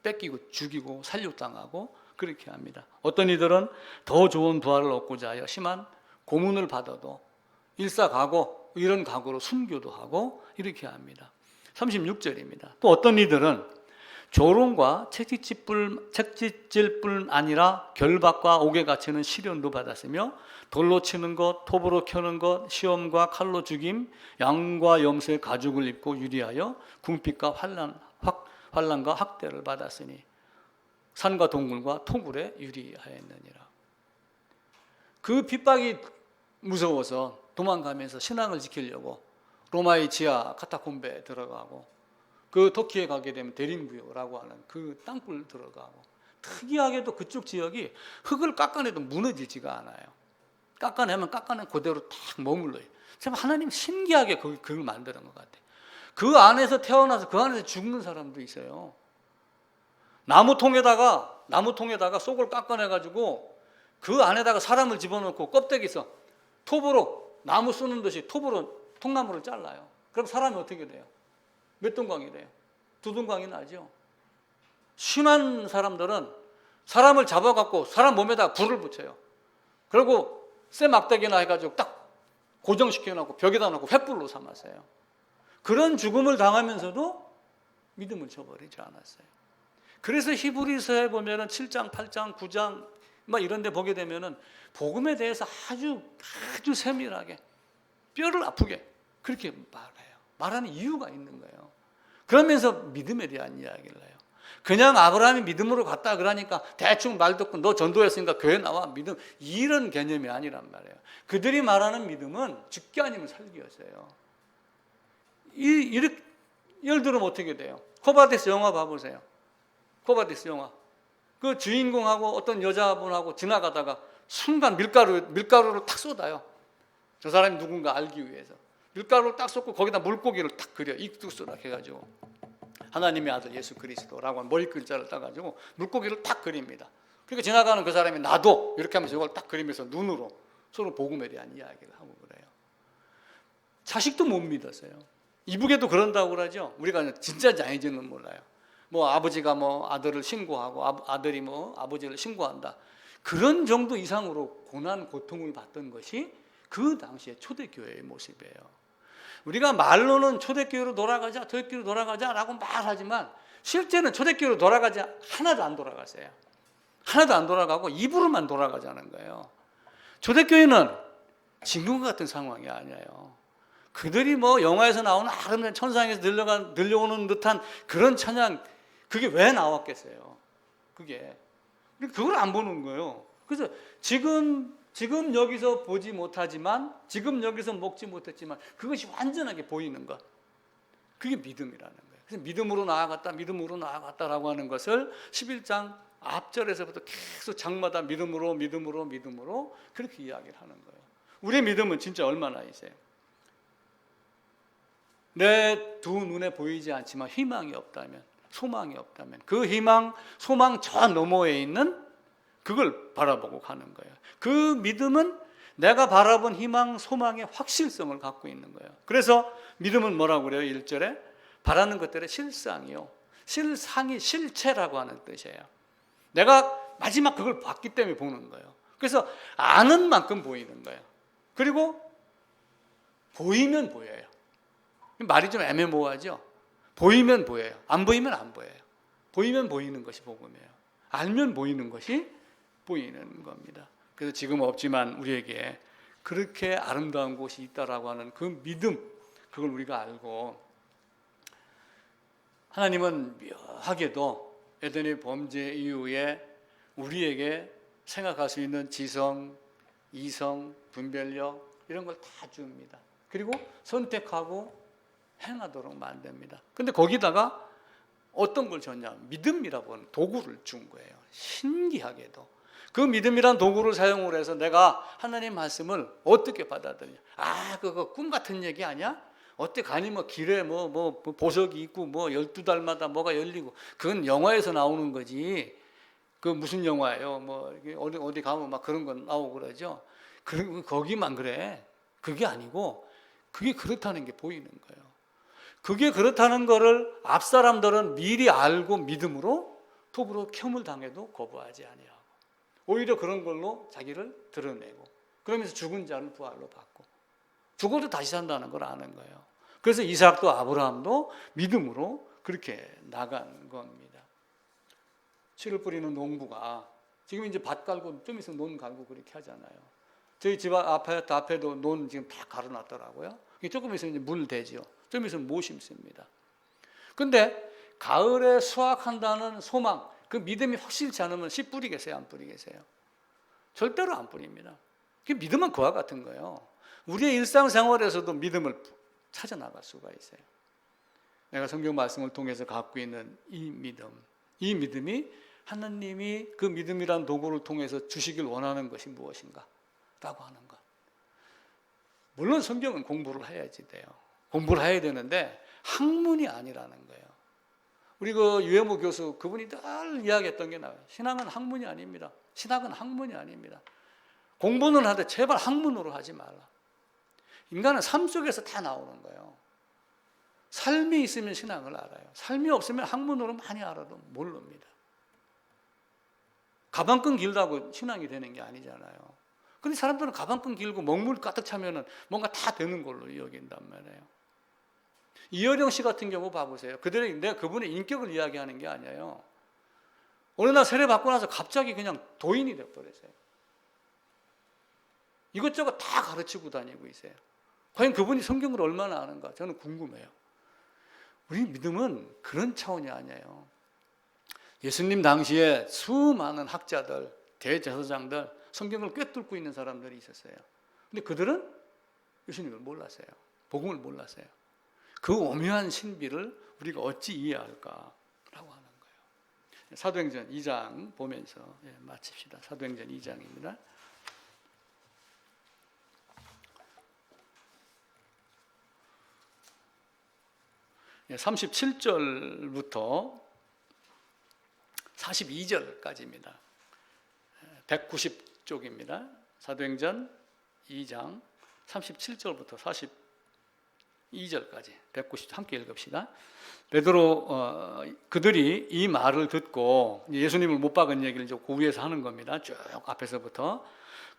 뺏기고 죽이고 살육당하고 그렇게 합니다. 어떤 이들은 더 좋은 부활을 얻고자 하여 심한 고문을 받아도 일사각오, 이런 각오로 순교도 하고 이렇게 합니다. 36절입니다. 또 어떤 이들은 조롱과 채찍질 뿐 아니라 결박과 옥에 갇히는 시련도 받았으며, 돌로 치는 것, 톱으로 켜는 것, 시험과 칼로 죽임, 양과 염소의 가죽을 입고 유리하여 궁핍과 환난과 학대를 받았으니 산과 동굴과 토굴에 유리하였느니라. 그 핍박이 무서워서 도망가면서 신앙을 지키려고 로마의 지하 카타콤베에 들어가고, 그 터키에 가게 되면 대림부요라고 하는 그 땅굴 들어가고, 특이하게도 그쪽 지역이 흙을 깎아내도 무너지지가 않아요. 깎아내면 깎아낸 그대로 딱 머물러요. 참 하나님 신기하게 그걸 만드는 것 같아요. 그 안에서 태어나서 그 안에서 죽는 사람도 있어요. 나무통에다가 속을 깎아내가지고 그 안에다가 사람을 집어넣고 껍데기서 톱으로, 나무 쓰는 듯이 톱으로 통나무를 잘라요. 그럼 사람이 어떻게 돼요? 몇 동강이 돼요? 2동강이 나죠. 심한 사람들은 사람을 잡아갖고 사람 몸에다 불을 붙여요. 그리고 쇠 막대기나 해가지고 딱 고정시켜놓고 벽에다 놓고 횃불로 삼았어요. 그런 죽음을 당하면서도 믿음을 저버리지 않았어요. 그래서 히브리서에 보면은 7장, 8장, 9장 막 이런 데 보게 되면은 복음에 대해서 아주 세밀하게 뼈를 아프게 그렇게 말하는 이유가 있는 거예요. 그러면서 믿음에 대한 이야기를 해요. 그냥 아브라함이 믿음으로 갔다 그러니까 대충 말 듣고 너 전도했으니까 교회 나와 믿음, 이런 개념이 아니란 말이에요. 그들이 말하는 믿음은 죽기 아니면 살기였어요. 이렇게 예를 들면 어떻게 돼요? 코바디스 영화 봐보세요. 코바디스 영화. 그 주인공하고 어떤 여자분하고 지나가다가 순간 밀가루를 탁 쏟아요. 저 사람이 누군가 알기 위해서. 밀가루를 딱 쏟고 거기다 물고기를 딱 그려. 익두수락 해가지고 하나님의 아들 예수 그리스도라고 하는 머리 글자를 따가지고 물고기를 딱 그립니다. 그러니까 지나가는 그 사람이 나도 이렇게 하면서 이걸 딱 그리면서 눈으로 서로 복음에 대한 이야기를 하고 그래요. 자식도 못 믿었어요. 이북에도 그런다고 그러죠. 우리가 진짜인지 아닌지는 몰라요. 뭐 아버지가 뭐 아들을 신고하고 아들이 뭐 아버지를 신고한다. 그런 정도 이상으로 고난 고통을 받던 것이 그 당시의 초대교회의 모습이에요. 우리가 말로는 초대교회로 돌아가자, 초대교회로 돌아가자라고 말하지만 실제는 초대교회로 돌아가지 하나도 안 돌아갔어요. 하나도 안 돌아가고 입으로만 돌아가자는 거예요. 초대교회는 지금과 같은 상황이 아니에요. 그들이 뭐 영화에서 나오는 아름다운 천상에서 들려오는 듯한 그런 찬양, 그게 왜 나왔겠어요? 그걸 안 보는 거예요. 그래서 지금 여기서 보지 못하지만, 지금 여기서 먹지 못했지만 그것이 완전하게 보이는 것, 그게 믿음이라는 거예요. 그래서 믿음으로 나아갔다라고 하는 것을 11장 앞절에서부터 계속 장마다 믿음으로 그렇게 이야기를 하는 거예요. 우리의 믿음은 진짜 얼마나 있어요? 내 두 눈에 보이지 않지만 희망이 없다면, 소망이 없다면 그 희망, 소망 저 너머에 있는 그걸 바라보고 가는 거예요. 그 믿음은 내가 바라본 희망, 소망의 확실성을 갖고 있는 거예요. 그래서 믿음은 뭐라고 그래요? 1절에 바라는 것들의 실상이요. 실상이 실체라고 하는 뜻이에요. 내가 마지막 그걸 봤기 때문에 보는 거예요. 그래서 아는 만큼 보이는 거예요. 그리고 보이면 보여요. 말이 좀 애매모호하죠? 보이면 보여요. 안 보이면 안 보여요. 보이면 보이는 것이 복음이에요. 알면 보이는 것이 보이는 겁니다. 그래서 지금 없지만 우리에게 그렇게 아름다운 곳이 있다라고 하는 그 믿음, 그걸 우리가 알고 하나님은 묘하게도 에덴의 범죄 이후에 우리에게 생각할 수 있는 지성, 이성, 분별력 이런 걸 다 줍니다. 그리고 선택하고 행하도록 만듭니다. 근데 거기다가 어떤 걸 줬냐? 믿음이라고 하는 도구를 준 거예요. 신기하게도. 그 믿음이란 도구를 사용을 해서 내가 하나님 말씀을 어떻게 받아들이냐? 그거 꿈 같은 얘기 아니야? 어때 가니 길에 보석이 있고 12달마다 뭐가 열리고 그건 영화에서 나오는 거지. 그 무슨 영화예요? 어디 가면 막 그런 건 나오고 그러죠. 거기만 그래. 그게 아니고 그게 그렇다는 게 보이는 거예요. 그게 그렇다는 거를 앞 사람들은 미리 알고 믿음으로 톱으로 켬을 당해도 거부하지 아니하고 오히려 그런 걸로 자기를 드러내고 그러면서 죽은 자는 부활로 받고 죽어도 다시 산다는 걸 아는 거예요. 그래서 이삭도 아브라함도 믿음으로 그렇게 나간 겁니다. 씨를 뿌리는 농부가 지금 이제 밭 갈고 좀 있으면 논 갈고 그렇게 하잖아요. 저희 집 앞에도 논 지금 다 갈아놨더라고요. 조금 있으면 이제 물 대죠. 좀 있으면 못 심습니다. 근데 가을에 수확한다는 소망, 그 믿음이 확실치 않으면 씨 뿌리겠어요? 안 뿌리겠어요? 절대로 안 뿌립니다. 그 믿음은 그와 같은 거예요. 우리의 일상생활에서도 믿음을 찾아 나갈 수가 있어요. 내가 성경 말씀을 통해서 갖고 있는 이 믿음이 하나님이 그 믿음이란 도구를 통해서 주시길 원하는 것이 무엇인가? 라고 하는 것. 물론 성경은 공부를 해야지 돼요. 공부를 해야 되는데 학문이 아니라는 거예요. 우리 그 유해모 교수 그분이 늘 이야기했던 게 나와요. 신앙은 학문이 아닙니다. 신학은 학문이 아닙니다. 공부는 하되 제발 학문으로 하지 말라. 인간은 삶 속에서 다 나오는 거예요. 삶이 있으면 신앙을 알아요. 삶이 없으면 학문으로 많이 알아도 모릅니다. 가방끈 길다고 신앙이 되는 게 아니잖아요. 근데 사람들은 가방끈 길고 먹물 가득 차면은 뭔가 다 되는 걸로 여긴단 말이에요. 이어령 씨 같은 경우 봐보세요. 그분의 인격을 이야기하는 게 아니에요. 어느 날 세례 받고 나서 갑자기 그냥 도인이 돼버렸어요. 이것저것 다 가르치고 다니고 있어요. 과연 그분이 성경을 얼마나 아는가 저는 궁금해요. 우리 믿음은 그런 차원이 아니에요. 예수님 당시에 수많은 학자들, 대제사장들, 성경을 꿰뚫고 있는 사람들이 있었어요. 근데 그들은 예수님을 몰랐어요. 복음을 몰랐어요. 그 오묘한 신비를 우리가 어찌 이해할까라고 하는 거예요. 사도행전 2장 보면서 마칩시다. 사도행전 2장입니다. 예, 37절부터 42절까지입니다. 190쪽입니다. 사도행전 2장 37절부터 42절까지 190 함께 읽읍시다. 베드로 그들이 이 말을 듣고 예수님을 못 박은 얘기를 그 위에서 하는 겁니다. 쭉 앞에서부터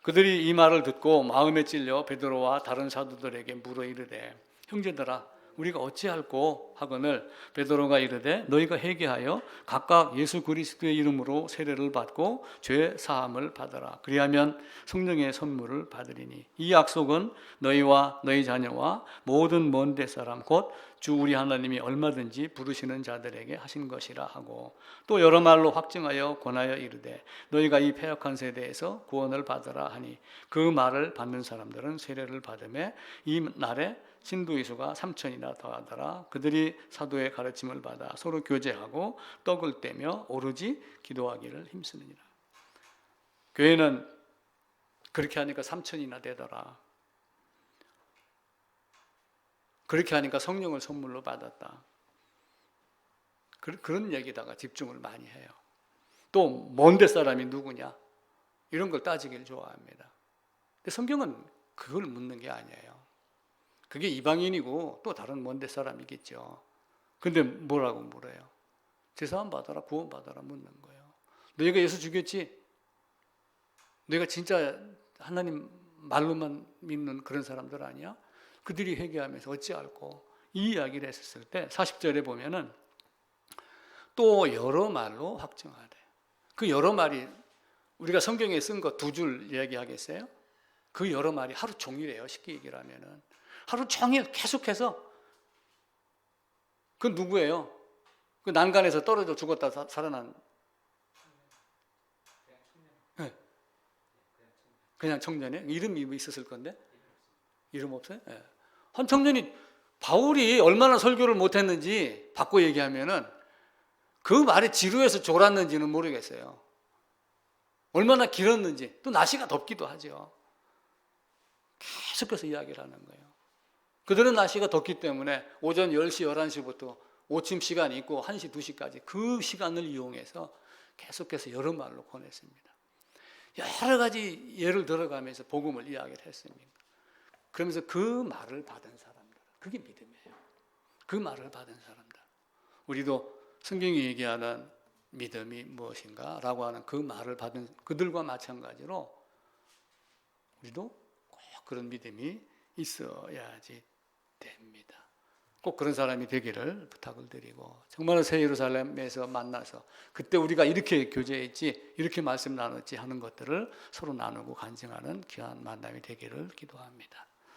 그들이 이 말을 듣고 마음에 찔려 베드로와 다른 사도들에게 물어 이르되 형제들아 우리가 어찌할꼬 하거늘 베드로가 이르되 너희가 회개하여 각각 예수 그리스도의 이름으로 세례를 받고 죄 사함을 받으라. 그리하면 성령의 선물을 받으리니 이 약속은 너희와 너희 자녀와 모든 먼데 사람 곧 주 우리 하나님이 얼마든지 부르시는 자들에게 하신 것이라 하고 또 여러 말로 확증하여 권하여 이르되 너희가 이 패역한 세대에서 구원을 받으라 하니 그 말을 받는 사람들은 세례를 받음에 이 날에 신도의 수가 3,000이나 더하더라. 그들이 사도의 가르침을 받아 서로 교제하고 떡을 떼며 오로지 기도하기를 힘쓰느니라. 교회는 그렇게 하니까 3,000이나 되더라. 그렇게 하니까 성령을 선물로 받았다. 그런 얘기다가 집중을 많이 해요. 또 먼데 사람이 누구냐 이런 걸 따지기를 좋아합니다. 근데 성경은 그걸 묻는 게 아니에요. 그게 이방인이고 또 다른 먼데 사람이겠죠. 근데 뭐라고 물어요? 제사함 받아라, 구원 받아라 묻는 거예요. 너희가 예수 죽였지? 너희가 진짜 하나님 말로만 믿는 그런 사람들 아니야? 그들이 회개하면서 어찌할꼬? 이 이야기를 했었을 때 40절에 보면은 또 여러 말로 확증하래. 그 여러 말이 우리가 성경에 쓴 거 2줄 이야기하겠어요? 그 여러 말이 하루 종일이에요. 쉽게 얘기를 하면은. 하루 종일 계속해서 그 누구예요? 그 난간에서 떨어져 죽었다 살아난 네. 그냥 청년이에요? 이름이 뭐 있었을 건데? 이름 없어요? 네. 한 청년이 바울이 얼마나 설교를 못했는지 바꿔 얘기하면은 그 말에 지루해서 졸았는지는 모르겠어요. 얼마나 길었는지, 또 날씨가 덥기도 하죠. 계속해서 이야기를 하는 거예요. 그들은 날씨가 덥기 때문에 오전 10시, 11시부터 오침 시간이 있고 1시, 2시까지 그 시간을 이용해서 계속해서 여러 말로 권했습니다. 여러 가지 예를 들어가면서 복음을 이야기를 했습니다. 그러면서 그 말을 받은 사람들, 그게 믿음이에요. 그 말을 받은 사람들. 우리도 성경이 얘기하는 믿음이 무엇인가? 라고 하는 그 말을 받은 그들과 마찬가지로 우리도 꼭 그런 믿음이 있어야지 됩니다. 꼭 그런 사람이 되기를 부탁을 드리고, 정말로 새 예루살렘에서 만나서 그때 우리가 이렇게 교제했지, 이렇게 말씀 나눴지 하는 것들을 서로 나누고 간증하는 귀한 만남이 되기를 기도합니다.